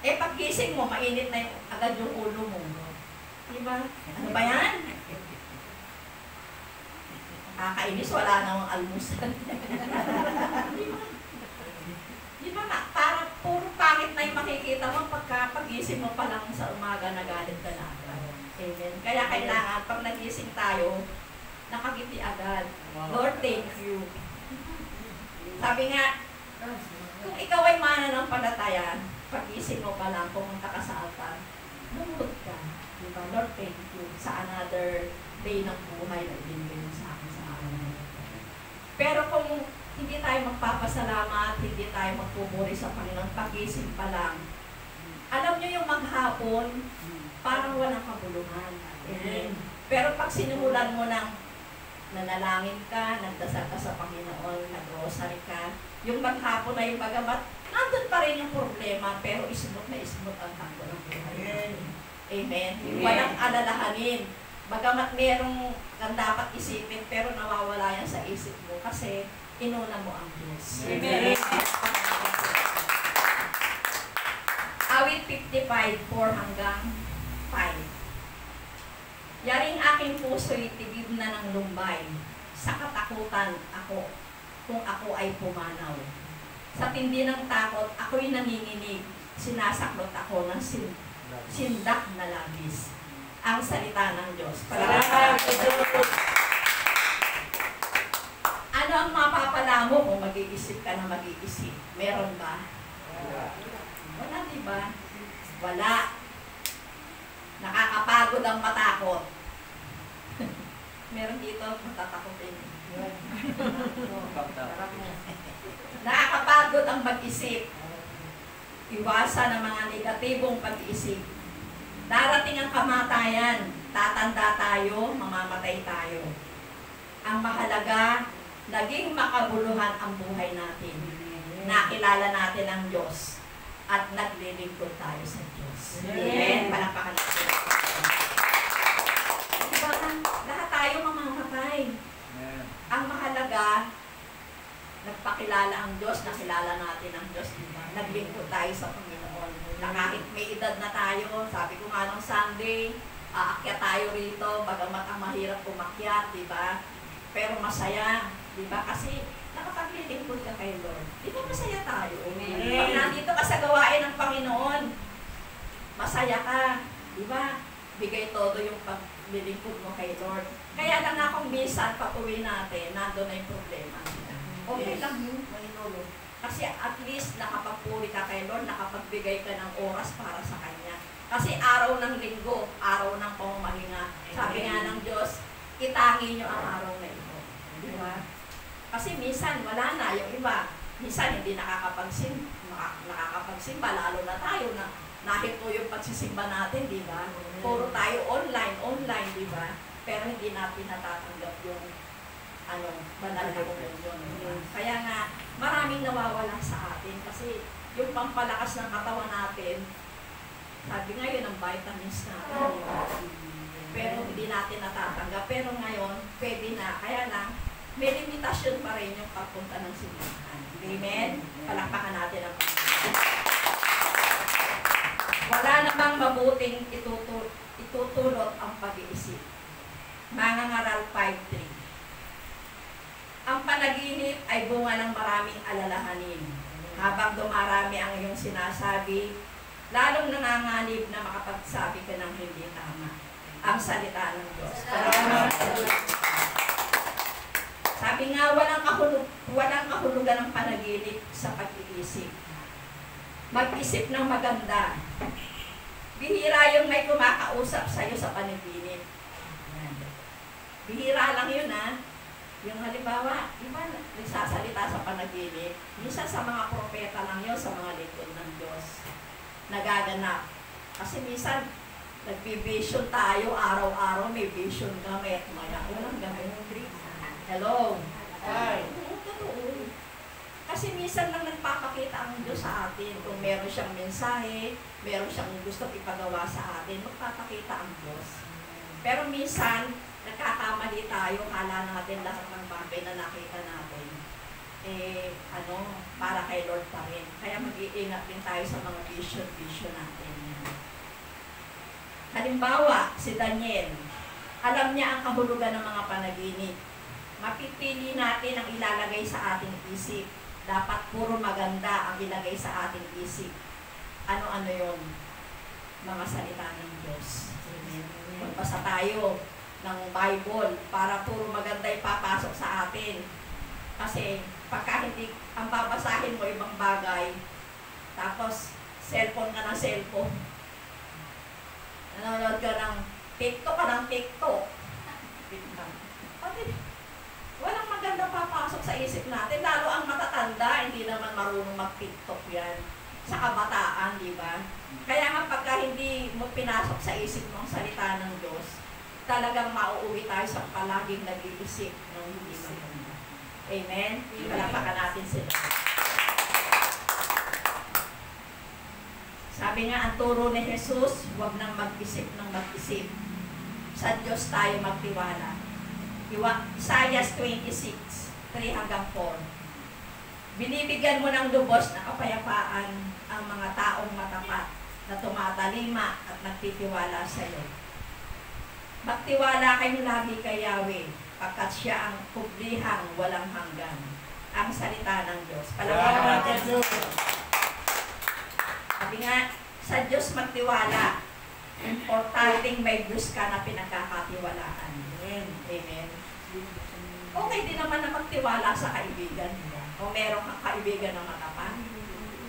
Paggising mo, mainit na agad yung ulo mo. Diba? Ano ba yan? Kakainis, wala namang almusal. Diba nga? Parang puro pangit na yung makikita mo pagkapagising mo pa lang sa umaga, nagalit ka na. Amen. Kaya kailangan, pag nagising tayo, nakagiti agad. Lord, thank you. Sabi nga, kung ikaw ay mananampalataya, pagising mo pa lang, pumunta ka sa altar, lumod ka. Diba? Lord, thank you sa another day ng buhay na ibinigay mo sa akin sa araw na ito. Pero kung hindi tayo magpapasalamat, hindi tayo magpupuri sa Panginoon, pagising pa lang, alam nyo yung maghapon, parang walang kabuluhan. Amen. Pero pag sinimulan mo ng nanalangin ka, nagdasal ka sa Panginoon, nag-rosary ka, yung maghapon na yung bagamat, nandun pa rin yung problema, pero ismut na ismut ang takbo ng buhay. Amen. Walang alalahanin. Bagamat merong kang dapat isipin, pero nawawala yan sa isip mo kasi inuna mo ang Diyos. Amen. Awit 55:4 hanggang 5. Yaring aking puso'y tigib na ng lumbay, sa katakutan ako, kung ako ay pumanaw. Sa tindi ng takot, ako'y nanginginig, sinasaklot ako ng sindak na labis. Ang salita ng Diyos. Ano ang mapapala mo kung mag-iisip ka na mag-iisip? Meron ba? Wala, diba? Wala. Nakakapagod ang matakot. Meron dito, matatakotin. Nakakapagod ang mag-isip. Iwasan ang mga negatibong pag-iisip. Darating ang kamatayan, tatanda tayo, mamamatay tayo. Ang mahalaga, naging makabuluhan ang buhay natin. Nakilala natin ang Diyos at naglilingkod tayo sa Diyos. Amen. Palakpakan natin. Diba, lahat tayo mamamatay. Ang mahalaga, nagpakilala ang Diyos, nakilala natin ang Diyos, diba? Naglingkod tayo sa Panginoon. Na kahit may edad na tayo, sabi ko nga nung Sunday, aakyat tayo rito, bagamat ang mahirap umakyat, diba? Pero masaya, diba? Kasi nakapaglilingkod ka kay Lord. Diba masaya tayo? Amen. Pag nandito ka sa gawain ng Panginoon, masaya ka, diba? Bigay todo yung paglilingkod mo kay Lord. Kaya lang akong minsan patuloy natin, nandun na yung problema. Okay lang yun, Manolo. Kasi at least nakapagpuri ka kay Lord, nakapagbigay ka ng oras para sa Kanya. Kasi araw ng linggo, araw ng pamamahinga. Sabi nga ng Diyos, itangin nyo ang araw na ito. Diba? Kasi minsan wala na yung iba. Minsan hindi nakakapagsimba, lalo na tayo na nahito yung pagsisimba natin, di ba? Puro tayo online, di ba? Pero hindi natin natatanggap yung banal na komunyon. Kaya nga, maraming nawawala sa atin kasi yung pampalakas ng katawan natin, sabi nga yun ang vitamins natin. Pero hindi natin natatanggap. Pero ngayon, pwede na. Kaya lang, may limitasyon pa rin yung pagpunta ng simbahan. Amen? Palakpakan natin ang Panginoon. Wala namang mabuting itutulot ang pag-iisip. Mangangaral 5:3. Ang panaginip ay bunga ng maraming alalahanin. Habang dumarami ang iyong sinasabi, lalong nanganganib na makapagsabi ka ng hindi tama. Ang salita ng Diyos. Sabi nga, walang kahulugan ng panaginip sa pag-iisip. Mag-isip ng maganda. Bihira yung may kumakausap sa'yo sa panaginip. Bihira lang yun, ha? Yung halimbawa, iba nagsasalita sa panaginip. Minsan sa mga propeta lang yun, sa mga lingkod ng Diyos. Nagaganap. Kasi minsan, nagbi-vision tayo, araw-araw may vision kami. Walang gawin. Hello? Ay. Totoo. Kasi minsan lang nagpapakita ang Diyos sa atin. Kung meron siyang mensahe, meron siyang gustong ipagawa sa atin, magpapakita ang Diyos. Pero minsan, nagkakamali tayo, kala natin lahat ng bagay na nakita natin, para kay Lord pa rin. Kaya mag-iingat din tayo sa mga vision natin. Halimbawa, si Daniel, alam niya ang kahulugan ng mga panaginip. Mapipili natin ang ilalagay sa ating isip. Dapat puro maganda ang ilagay sa ating isip. Ano-ano yon? Mga salita ng Diyos. Magbasa tayo ng Bible para puro maganda ipapasok sa atin. Kasi pagka hindi ang babasahin mo ibang bagay, tapos cellphone ka ng cellphone, nanonood ka ng TikTok, walang maganda papasok sa isip natin, lalo ang matatanda, hindi naman marunong mag-TikTok yan. Sa kabataan, di ba? Kaya nga pagka hindi mo pinasok sa isip mo ang salita ng Diyos, talagang mauuwi tayo sa palaging nag-iisip ng hindi maganda. Amen? Palakpakan natin sila. Sabi nga, ang turo ni Jesus, huwag nang mag-isip ng mag-isip. Sa Diyos tayo magtiwala. Isaiah 26:3-4. Binibigyan mo ng lubos na kapayapaan ang mga taong matapat na tumatalima at nagtitiwala sa iyo. Magtiwala kayo lagi kay Yahweh, pagkat siya ang kublihang walang hanggan. Ang salita ng Diyos. Palakpakan natin. Sabi nga, sa Diyos magtiwala. Importanteng may Diyos ka na pinagkakatiwalaan. Amen. Okay din naman na magtiwala sa kaibigan. Kung meron kang kaibigan na matapat,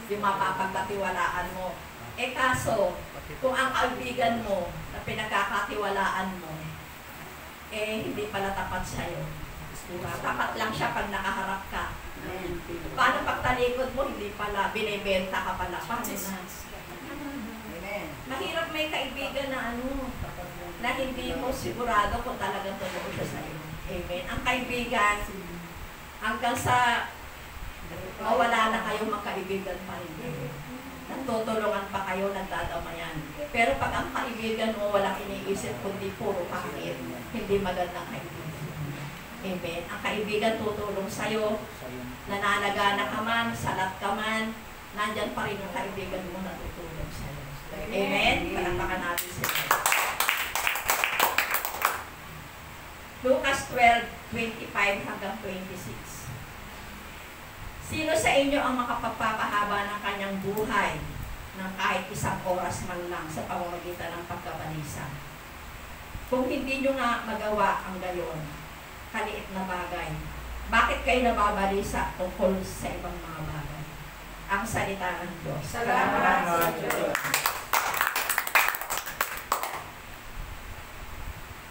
yung mapapagkatiwalaan mo. Kaso, kung ang kaibigan mo na pinagkakatiwalaan mo, hindi pala tapat sa'yo. Diba? Tapat lang siya pag nakaharap ka. Paano pagtalikod mo, hindi pala, binibenta ka pala. Paano na? Mahirap may kaibigan na na hindi mo sigurado kung talagang totoo siya sa'yo. Amen. Ang kaibigan, hanggang sa mawala na kayo, magkaibigan pa rin. Nagtutulungan pa kayo, nagdadamayan. Pero pag ang kaibigan mo walang iniisip kundi puro pangit, hindi magandang kaibigan. Amen. Ang kaibigan tutulong sa'yo, nananagana ka man, salat ka man, nandyan pa rin yung kaibigan mo na tutulong sa'yo. Amen. Palakpakan natin sila. Lucas 12:25-26. Sino sa inyo ang makapagpapahaba ng kanyang buhay ng kahit isang oras man lang sa pamamagitan ng pagkabalisa? Kung hindi nyo nga magawa ang gayon, kaliit na bagay, bakit kayo nababalisa tungkol sa ibang mga bagay? Ang salita ng Diyos. Salamat sa Diyos.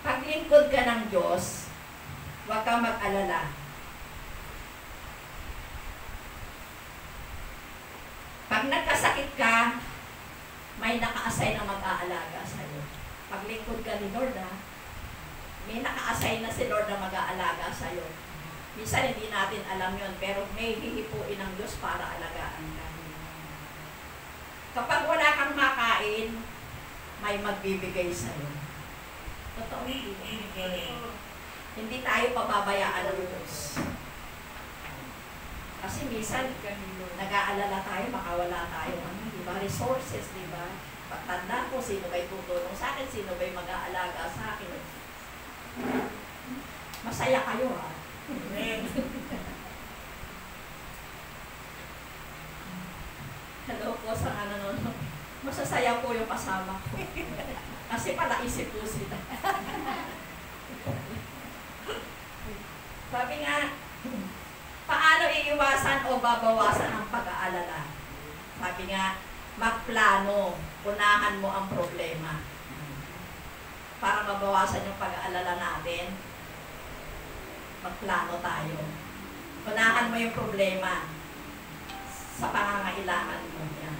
Paglingkod ka ng Diyos, huwag kang mag-alala. may naka-assign na mag-aalaga sa'yo. Paglingkod ka ni Lord, may naka-assign na si Lord na mag-aalaga sa'yo. Minsan hindi natin alam yon, pero may hihipuin ng Diyos para alagaan ka. Kapag wala kang makain, may magbibigay sa'yo. Totoo hindi. Hindi tayo pababayaan ng Diyos. Kasi minsan, nag-aalala tayo, makawala tayo. Diba? Resources, diba? Pagtanda ko, sino ba'y tutulong sa akin, sino ba'y mag-aalaga sa akin. Masaya kayo, ha? Hello po sa nanonood. Masasaya po yung kasama ko. Kasi palaisip po sila. Sabi nga, paano iiwasan o babawasan ang pag-aalala? Sabi nga, magplano, unahan mo ang problema. Para mabawasan yung pag-aalala natin, magplano tayo. Unahan mo yung problema sa pangangailangan mo. Yan.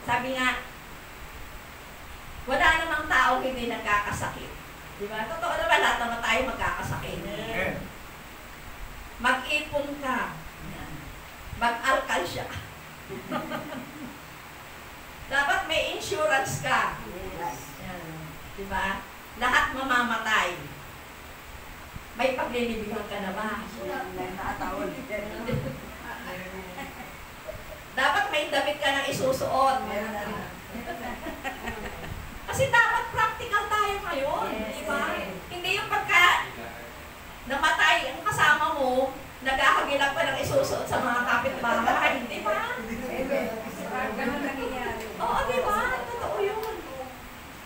Sabi nga, wala namang tao hindi nagkakasakit. Di ba? Totoo naman, lahat naman tayo magkakasakit. Mag-ipon ka. Mag-alkansya. Dapat may insurance ka. Di ba? Lahat mamamatay. May paglilibigan ka na ba? Dapat may damit ka nang isusuot. Kasi dapat practical tayo ngayon. Di ba? Hindi yung pagka namatay ang kasama mo, naghahagilap pa ng isusuot sa mga kapitbahay. Di ba? Oo, di ba? Totoo yun.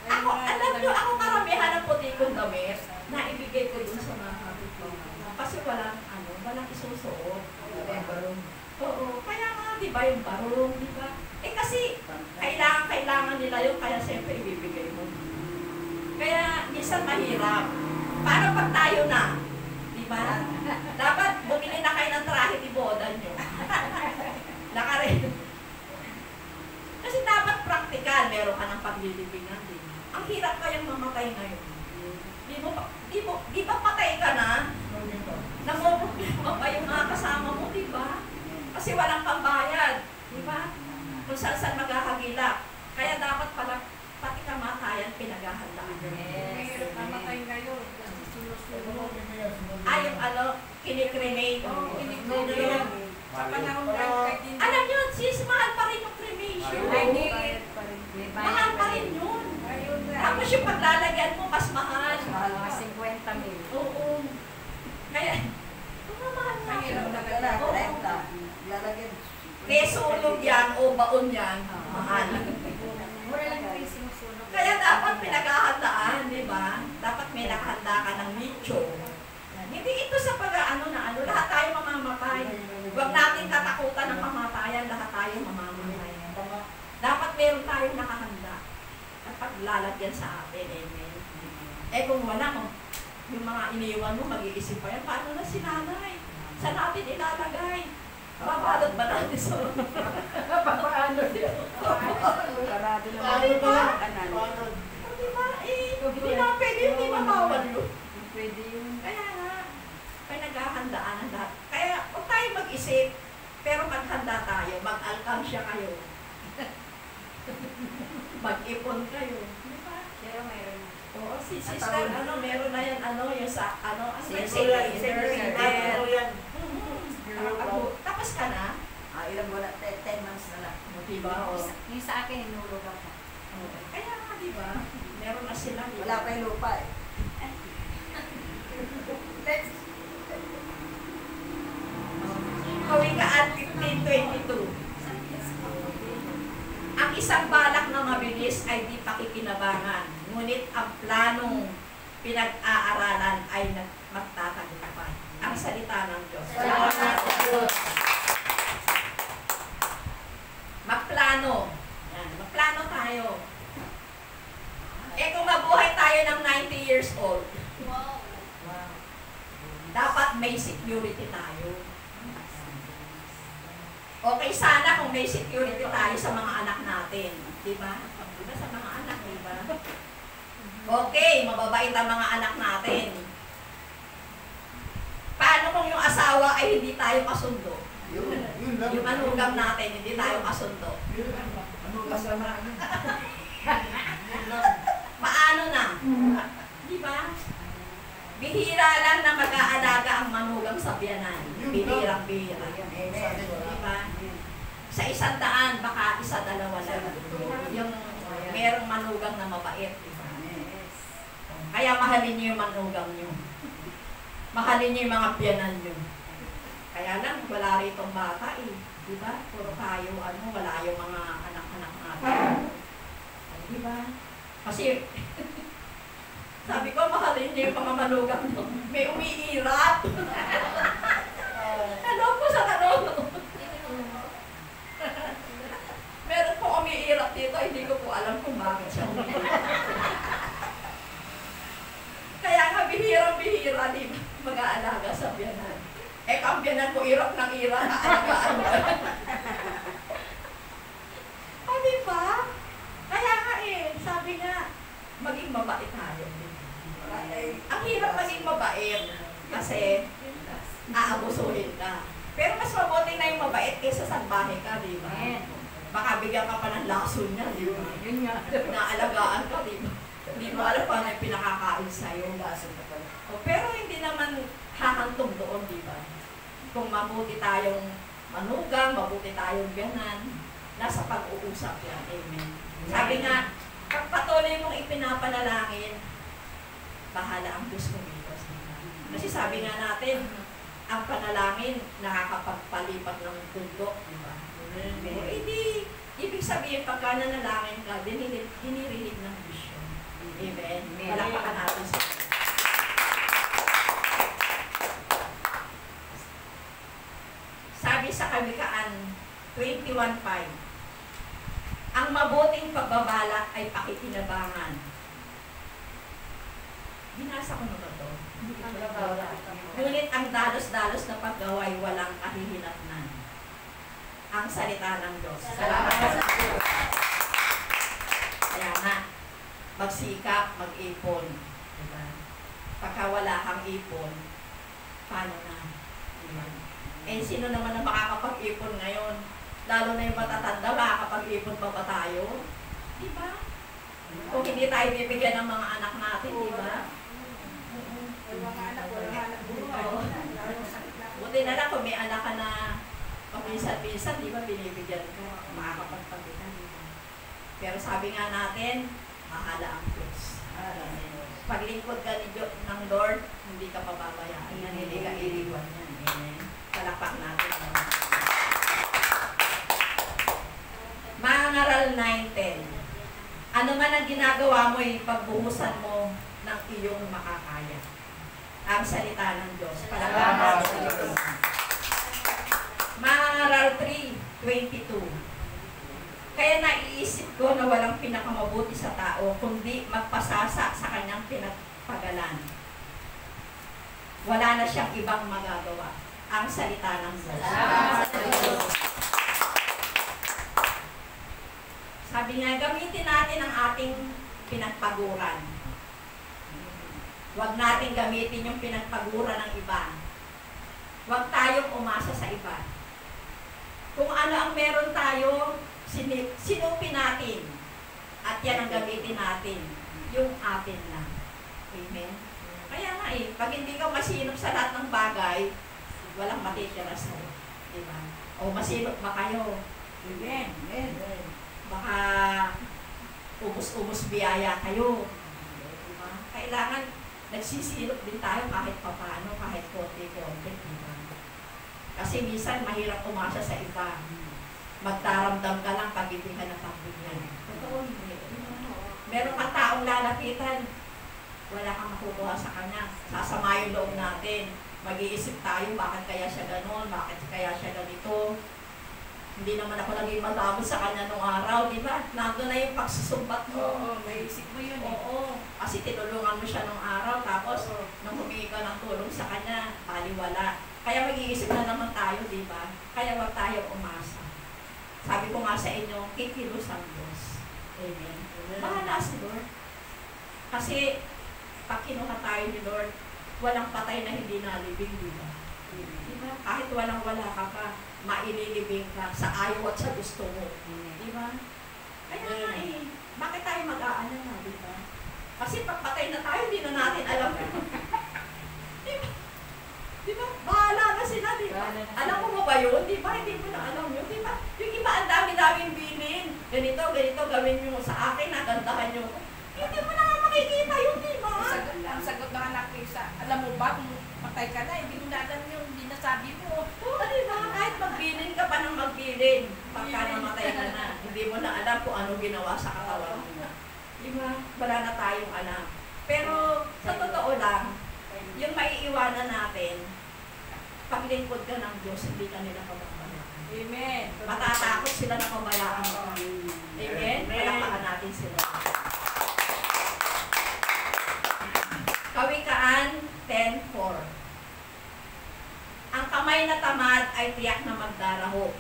Ako, alam nyo, ako karamihan ng puti kong damit na ibigay ko dun sa mga kapitbahay. Kasi walang isusuot. Oo, kaya nga, di ba, yung barong, di ba? Eh kasi, kailangan nila yun, kaya siyempre ibibigay mo. Kaya, minsan mahirap. Paano pag tayo na? Di ba? Dapat bumili na kayo ng trahe ni boda nyo. Nakarin. Kasi dapat practical, meron ka ng paglilibingan. Ang hirap kayang mamatay ngayon. Di ba patay ka na? Namumproblema pa yung mga kasama mo, di ba? Kasi walang pambayad, di ba? Kung saan maghahagilap. Kaya dapat pala, pati kamatayan, pinaghahandaan. Yes. Mamatay ngayon. Yung kinikremate. Kinikremate. Sa panahon ng alam nyo, sis, mahal pa rin yung cremation. Mahal pa rin yun. Tapos yung paglalagyan mo, mas mahal. Mahal mga 50,000. Oo. Kaya, mahal na. Kaya sulog yan o baon yan, mahal. Mura lang yung sinusunog. Kaya dapat pinaghahandaan, di ba? Dapat may nakahanda ka ng nicho. Hindi ito sa lahat tayo mamamatay. Huwag natin katakutan ng kamatayan, lahat tayo mamamatay. Dapat meron tayong nakahanda. Dapat lalagyan sa atin, amen. Kung wala mo, yung mga iniwan mo, mag-iisip pa yan, paano na si nanay? Saan natin ilalagay? Pabalot ba natin sa papaano niya? Parado na Diba? Diba? Hindi na pwede, hindi mabawal yun. Pwede yun. Kaya nga, may naghahandaan ang lahat. Kaya, huwag tayo mag-isip, pero maghanda tayo, mag-alkansya kayo. Mag-ipon kayo. Diba? Pero mayroon. Oo, si sister, meron na yan, yung sa, tapos ka na? Ilang buwan na, 10 months na lang. Diba? Yung sa akin, hinulog ako. Kaya nga, diba? Meron na sila. Diba? Wala pa yung lupa eh. Kawikaan 15:22. Ang isang balak na mabilis ay di pakikinabangan, ngunit ang planong pinag-aaralan ay magtatagumpay. Ang salita ng Diyos. Magplano. Yan, magplano tayo. Kung mabuhay tayo ng 90 years old, dapat may security tayo. Okay sana kung may security tayo sa mga anak natin. Diba? Diba sa mga anak, diba? Okay, mababait ang mga anak natin. Paano kung yung asawa ay hindi tayo kasundo? Yung manugang natin, hindi tayo kasundo. Paano na? Diba? Bihira lang na mag-aalaga ang manugang sa biyanan. Bihirang-bihira. Diba? Sa 100, baka 1-2 lang. Yung merong manugang na mabait. Diba? Kaya mahalin niyo yung manugang niyo. Mahalin niyo yung mga biyanan niyo. Kaya lang, wala ritong bata eh. Diba? Puro tayo, wala yung mga anak-anak natin. Diba? Kasi, sabi ko, mahalin niyo yung mga manugang niyo. May umiirat. Ano po sa tanong? Meron po umiirat dito, hindi ko po alam kung bakit siya umiirat. Kaya nga, bihirang-bihira, di ba? Mag-aalaga sa biyanan. Eh, ang biyanan ko, irak ng irak, aalagaan mo. O, di ba? Kaya nga sabi nga, maging mabait tayo. Ang hirap maging mabait kasi aabusuhin ka. Pero mas mabuti na yung mabait kaysa salbahe ka, di ba? Baka bigyan ka pa ng lason niya, di ba? Yun nga. Naalagaan ka, di ba? Hindi mo alam paano yung pinakakain sa'yo. Pero hindi naman hahantong doon, di ba? Kung mabuti tayong manugang, mabuti tayong ganan, nasa pag-uusap yan. Amen. Sabi nga, pag patuloy mong ipinapanalangin, bahala ang Diyos kumilos. Kasi sabi nga natin, ang panalangin nakakapagpalipat ng bundok, di ba? Hindi, ibig sabihin, pagka nanalangin ka, dinirinig ng Diyos yun. Amen. Palakpakan natin sa sabi sa Kawikaan 21:5, ang mabuting pagbabalak ay pakikinabangan. Binasa ko na ba ito? Ngunit ang dalos-dalos na paggawa ay walang kahihinatnan. Ang salita ng Diyos. Salamat sa Diyos. Kaya nga, magsikap, mag-ipon. Diba? Pagka wala kang ipon, paano na? Diba? Eh, sino naman ang makakapag-ipon ngayon? Lalo na yung matatanda, makakapag-ipon pa ba tayo? Diba? Kung hindi tayo bibigyan ng mga anak natin, diba? Buti na lang kung may anak ka na paminsan-minsan, di ba, binibigyan ka, makakapagpagitan, di ba? Pero sabi nga natin, mahala ang Diyos. Paglingkod ka ng Lord, hindi ka pababayaan. Hindi ka iliwan yan. Amen. Palakpak natin. Mangaral 9:10. Ano man ang ginagawa mo, pagbuhusan mo ng iyong makakaya. Ang salita ng Diyos. Palakpak natin. Mangaral 3:22. Kaya naiisip ko na walang pinakamabuti sa tao kundi magpasasa sa kanyang pinagpagalan. Wala na siyang ibang magagawa. Ang salita ng Diyos. Sabi nga, gamitin natin ang ating pinagpaguran. Huwag natin gamitin yung pinagpaguran ng iba. Huwag tayong umasa sa iba. Kung ano ang meron tayo, sinupin natin. At yan ang gamitin natin. Yung atin lang. Amen? Kaya nga pag hindi ka masinop sa lahat ng bagay, walang matitira sa'yo. Diba? O masinop ba kayo? Amen. Amen. Baka ubos-ubos biyaya kayo. Diba? Kailangan nagsisilop din tayo kahit papano, kahit konti-konti. Diba? Kasi minsan mahirap umasa sa iba. Magtaramdam ka lang pag hindi ka napagbigyan. Totoo hindi. Meron kang taong lalapitan, wala kang makukuha sa kanya. Sasama yung loob natin. Mag-iisip tayo, bakit kaya siya ganon, bakit kaya siya ganito. Hindi naman ako naging madamot sa kanya nung araw, di ba? Nandun na yung pagsusumbat mo. Oo, may isip mo yun eh. Oo, kasi tinulungan mo siya nung araw, tapos nung humingi ka ng tulong sa kanya, baliwala. Kaya mag-iisip na naman tayo, di ba? Kaya wag tayo umasa. Sabi ko nga sa inyo, kikilos ang Diyos. Amen. Bahala si Lord. Kasi, pag kinuha tayo ni Lord, walang patay na hindi nalibing, di ba? Diba? Kahit walang-wala ka maililibing ka sa ayaw at sa gusto mo. Diba? Kaya nga bakit tayo mag-aalala, diba? Kasi pag patay na tayo, hindi na natin alam. Diba? Diba? Bahala na sila, diba? Alam mo ba yun? Diba? Hindi mo na alam yun, diba? Yung iba, ang dami-daming bilin. Ganito, gawin nyo sa akin, nagandahan nyo. Hindi mo na makikita yun, diba? Ang sagot ng anak ko isa, alam mo ba kung patay ka na, hindi mo na alam yung dinasabi mo. Oo, diba? Kahit magbilin ka pa ng magbilin, pagka namatay ka na, hindi mo na alam kung ano ginawa sa katawan mo. Diba? Wala na tayong alam. Pero, sa totoo lang, yung maiiwanan natin, paglingkod ka ng Diyos, hindi ka nila pababayaan. Amen. Matatakot sila na pabayaan mo. Amen? Palakpakan natin sila. Kawikaan 10:4. Ang kamay na tamad ay tiyak na magdaraho,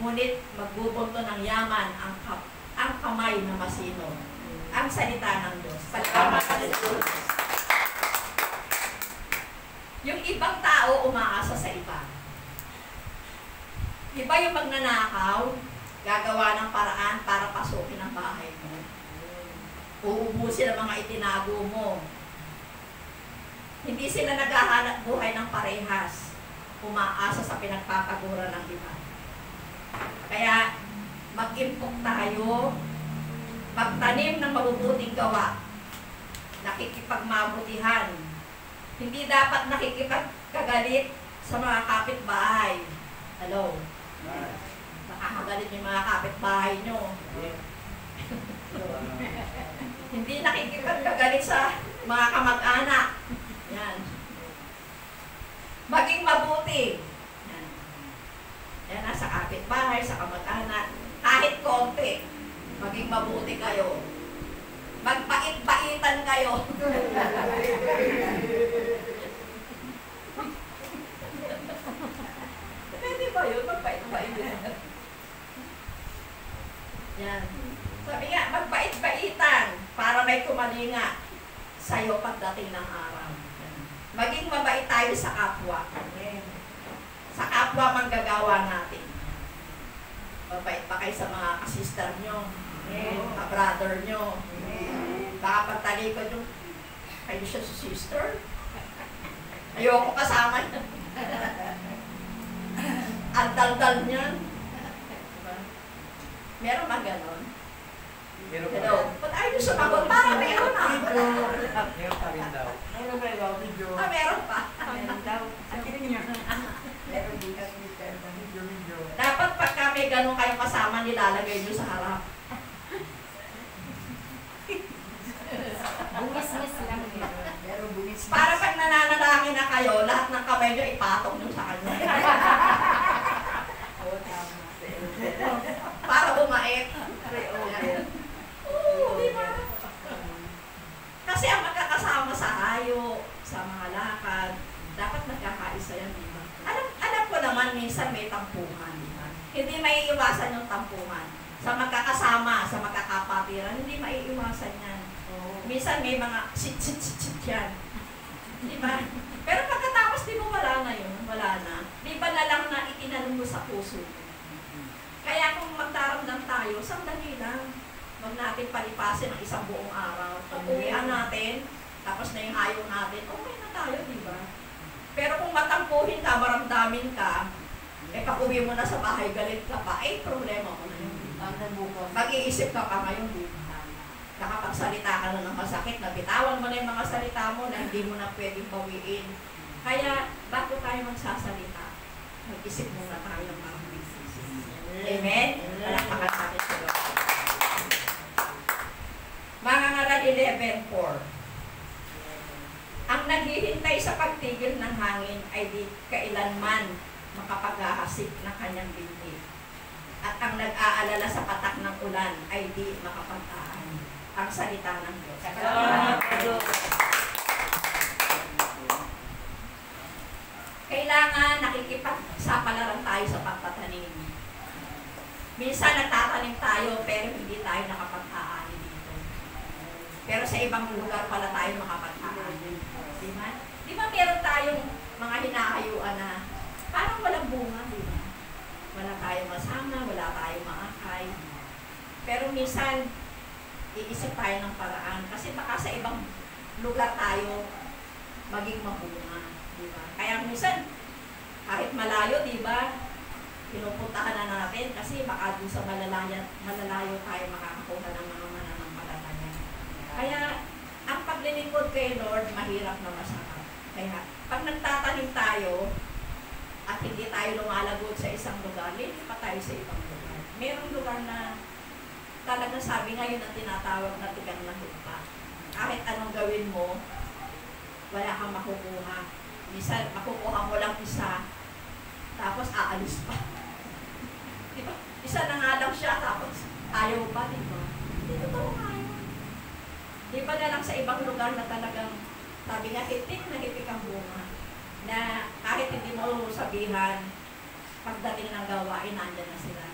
ngunit magbubunto ng yaman ang kamay na masino. Ang salita ng Diyos. Palakpakan ng Diyos. Yung ibang tao umaasa sa iba. Iba yung magnanakaw, gagawa ng paraan para pasukin ang bahay mo. Uubusin ang mga itinago mo. Hindi sila naghahanap buhay ng parehas. Umaasa sa pinagpapagura ng iba. Kaya, mag-impok tayo, magtanim ng mabubuting gawa, nakikipagmabutihan. Hindi dapat nakikipagkagalit sa mga kapitbahay. Hello? Nakakagalit yung mga kapitbahay nyo. Hindi nakikipagkagalit sa mga kamag-anak. Yan. Maging mabuti. Yan. Yan, sa kapitbahay, sa kamag-anak. Kahit konti, maging mabuti kayo. Magpait-paitan kayo. Pwede ba yun? Magpait-paitan. Yan. Sabi nga, magpait-paitan para may kumalinga sa'yo pagdating ng araw. Maging mabait tayo sa kapwa. Sa kapwa manggagawa natin. Mabait pa kayo sa mga kasister nyo, ka-brother nyo. Baka pagtalikod yung, kayo siya sa sister. Ayoko kasama niya. Ang dal-dal niyan. Meron ba ganon? Hello? Ba't ayaw nyo sumagot? Parang meron na. Meron pa rin daw. Meron pa. Meron daw. Meron din kasi. Dapat pagka may ganun kayong kasama, nilalagay nyo sa harap. Bumis-mis lang yun. Para pag nananalangin na kayo, lahat ng kamay nyo ipatong nyo sa kanya. Para bumait. Oo, di ba? Kasi ang magkakasama sa hayo, sa mga lakad, dapat nagkakaisa yan, di ba? Alam ko naman, minsan may tampuhan, di ba? Hindi maiiwasan yung tampuhan. Sa magkakasama, sa magkakapatiran, hindi maiiwasan yan. Minsan may mga sit-sit-sit yan. Di ba? Pero pagkatapos, di mo wala na yun. Wala na. Di ba na lang na itinanong mo sa puso? Kaya kung magdaramdam tayo, sandali lang. Huwag natin palipasin ang isang buong araw. Pag-uwian natin, tapos na yung ayaw natin, okay na tayo, di ba? Pero kung matampuhin ka, maramdamin ka, pag-uwi mo na sa bahay, galit ka pa, problema mo na yun. Mag-iisip ka pa ngayon, di ba? Nakapagsalita ka na ng masakit, nabitawan mo na yung mga salita mo na hindi mo na pwedeng bawiin. Kaya, bago tayo magsasalita, mag-isip muna tayo ng mga isip. Amen? Palakpakan natin sila. Mga ngaral 11:4. Ang naghihintay sa pagtigil ng hangin ay di kailanman makapaghahasik ng kanyang binti. At ang nag-aalala sa patak ng ulan ay di makapagtaan. Ang salita ng Diyos. Kailangan Minsan nagtatanim tayo pero hindi tayo nakapag-aani dito. Pero sa ibang lugar pala tayo makapag-aani. Di ba? Di ba meron tayong mga hinahayuan na parang walang bunga, di ba? Wala tayong masama, wala tayong maakay. Pero minsan, iisip tayo ng paraan. Kasi baka sa ibang lugar tayo maging mabunga. Di ba? Kaya minsan, kahit malayo, di ba? Pinupuntahan na natin kasi baka doon sa malalayo tayo makakakuha ng mga mananampalataya. Kaya, ang paglilingkod kay Lord, mahirap na masarap. Kaya, pag nagtatanim tayo, at hindi tayo lumalagot sa isang lugar, lilipat tayo sa ibang lugar. Merong lugar na talaga sabi ngayon na tinatawag na tigang na lupa. Kahit anong gawin mo, wala kang makukuha. Minsan, makukuha mo lang isa, tapos aalis pa. Diba? Isa na nga lang siya, tapos ayaw pa, diba? Hindi totoo nga yun. Di ba na lang sa ibang lugar na talagang, sabi nga, hitik na hitik ang bunga. Na kahit hindi mo sabihan, pagdating ng gawain, nandyan na sila.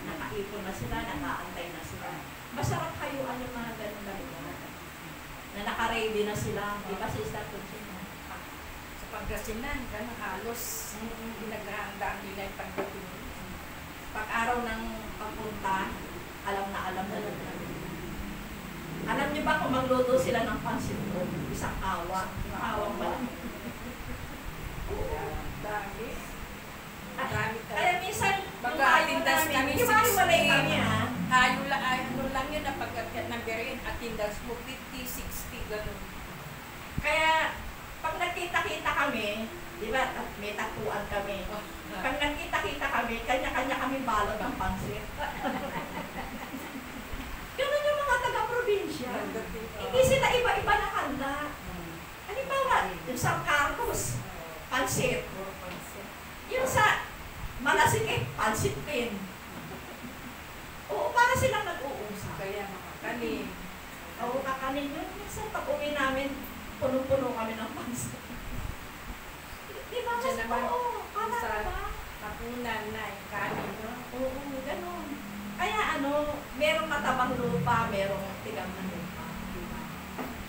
Nakaipon na sila, nakaantay na sila. Masarap kayuan yung mga ganun na lugar. Na naka-ready na sila. Di ba, Sister Conchina? Sa Pangasinan, gano'n halos pinaghahandaan nila yung pagdating. Pag araw ng pagpunta, alam na nila. Alam niyo ba kung magluto sila ng pansit o isang awa? Awang malaki. Dami. Kaya minsan, Mag-attendance kami di ba hiwalay kami ha? Hayo lang yun na pagkat nag-berin, attendance mo 50, 60, gano'n. Kaya, pag nagkita-kita kami, di ba, may tagpuan kami. Pag nagkita-kita kami, kanya-kanya kami balot ng pansit. Ganun yung mga taga-probinsya. Hindi sila iba-iba na handa. Halimbawa, yung sa Carlos, pansit. Yung sa Malasikip, pansit din. Oo, para silang nag-uusap. Kaya makakanin. Oo, kakanin yun. Minsan pag uwi namin, punong-puno kami ng pansit. Di ba? Diyan naman, Oo, kala sa ba? Tapunan na yung kanin. No? Oo, ganun. Kaya merong matabang lupa, merong tigang na lupa. Diba?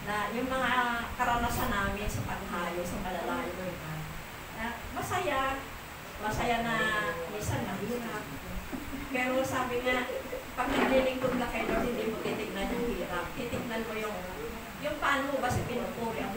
Na yung mga karanasan namin sa paghayo, sa malalayo, diba? Na masaya na minsan mahirap. Pero sabi nga, pag naglilingkod ka kay Lord, hindi mo titignan yung hirap. Titignan mo yung paano mo ba sa pinupuri ang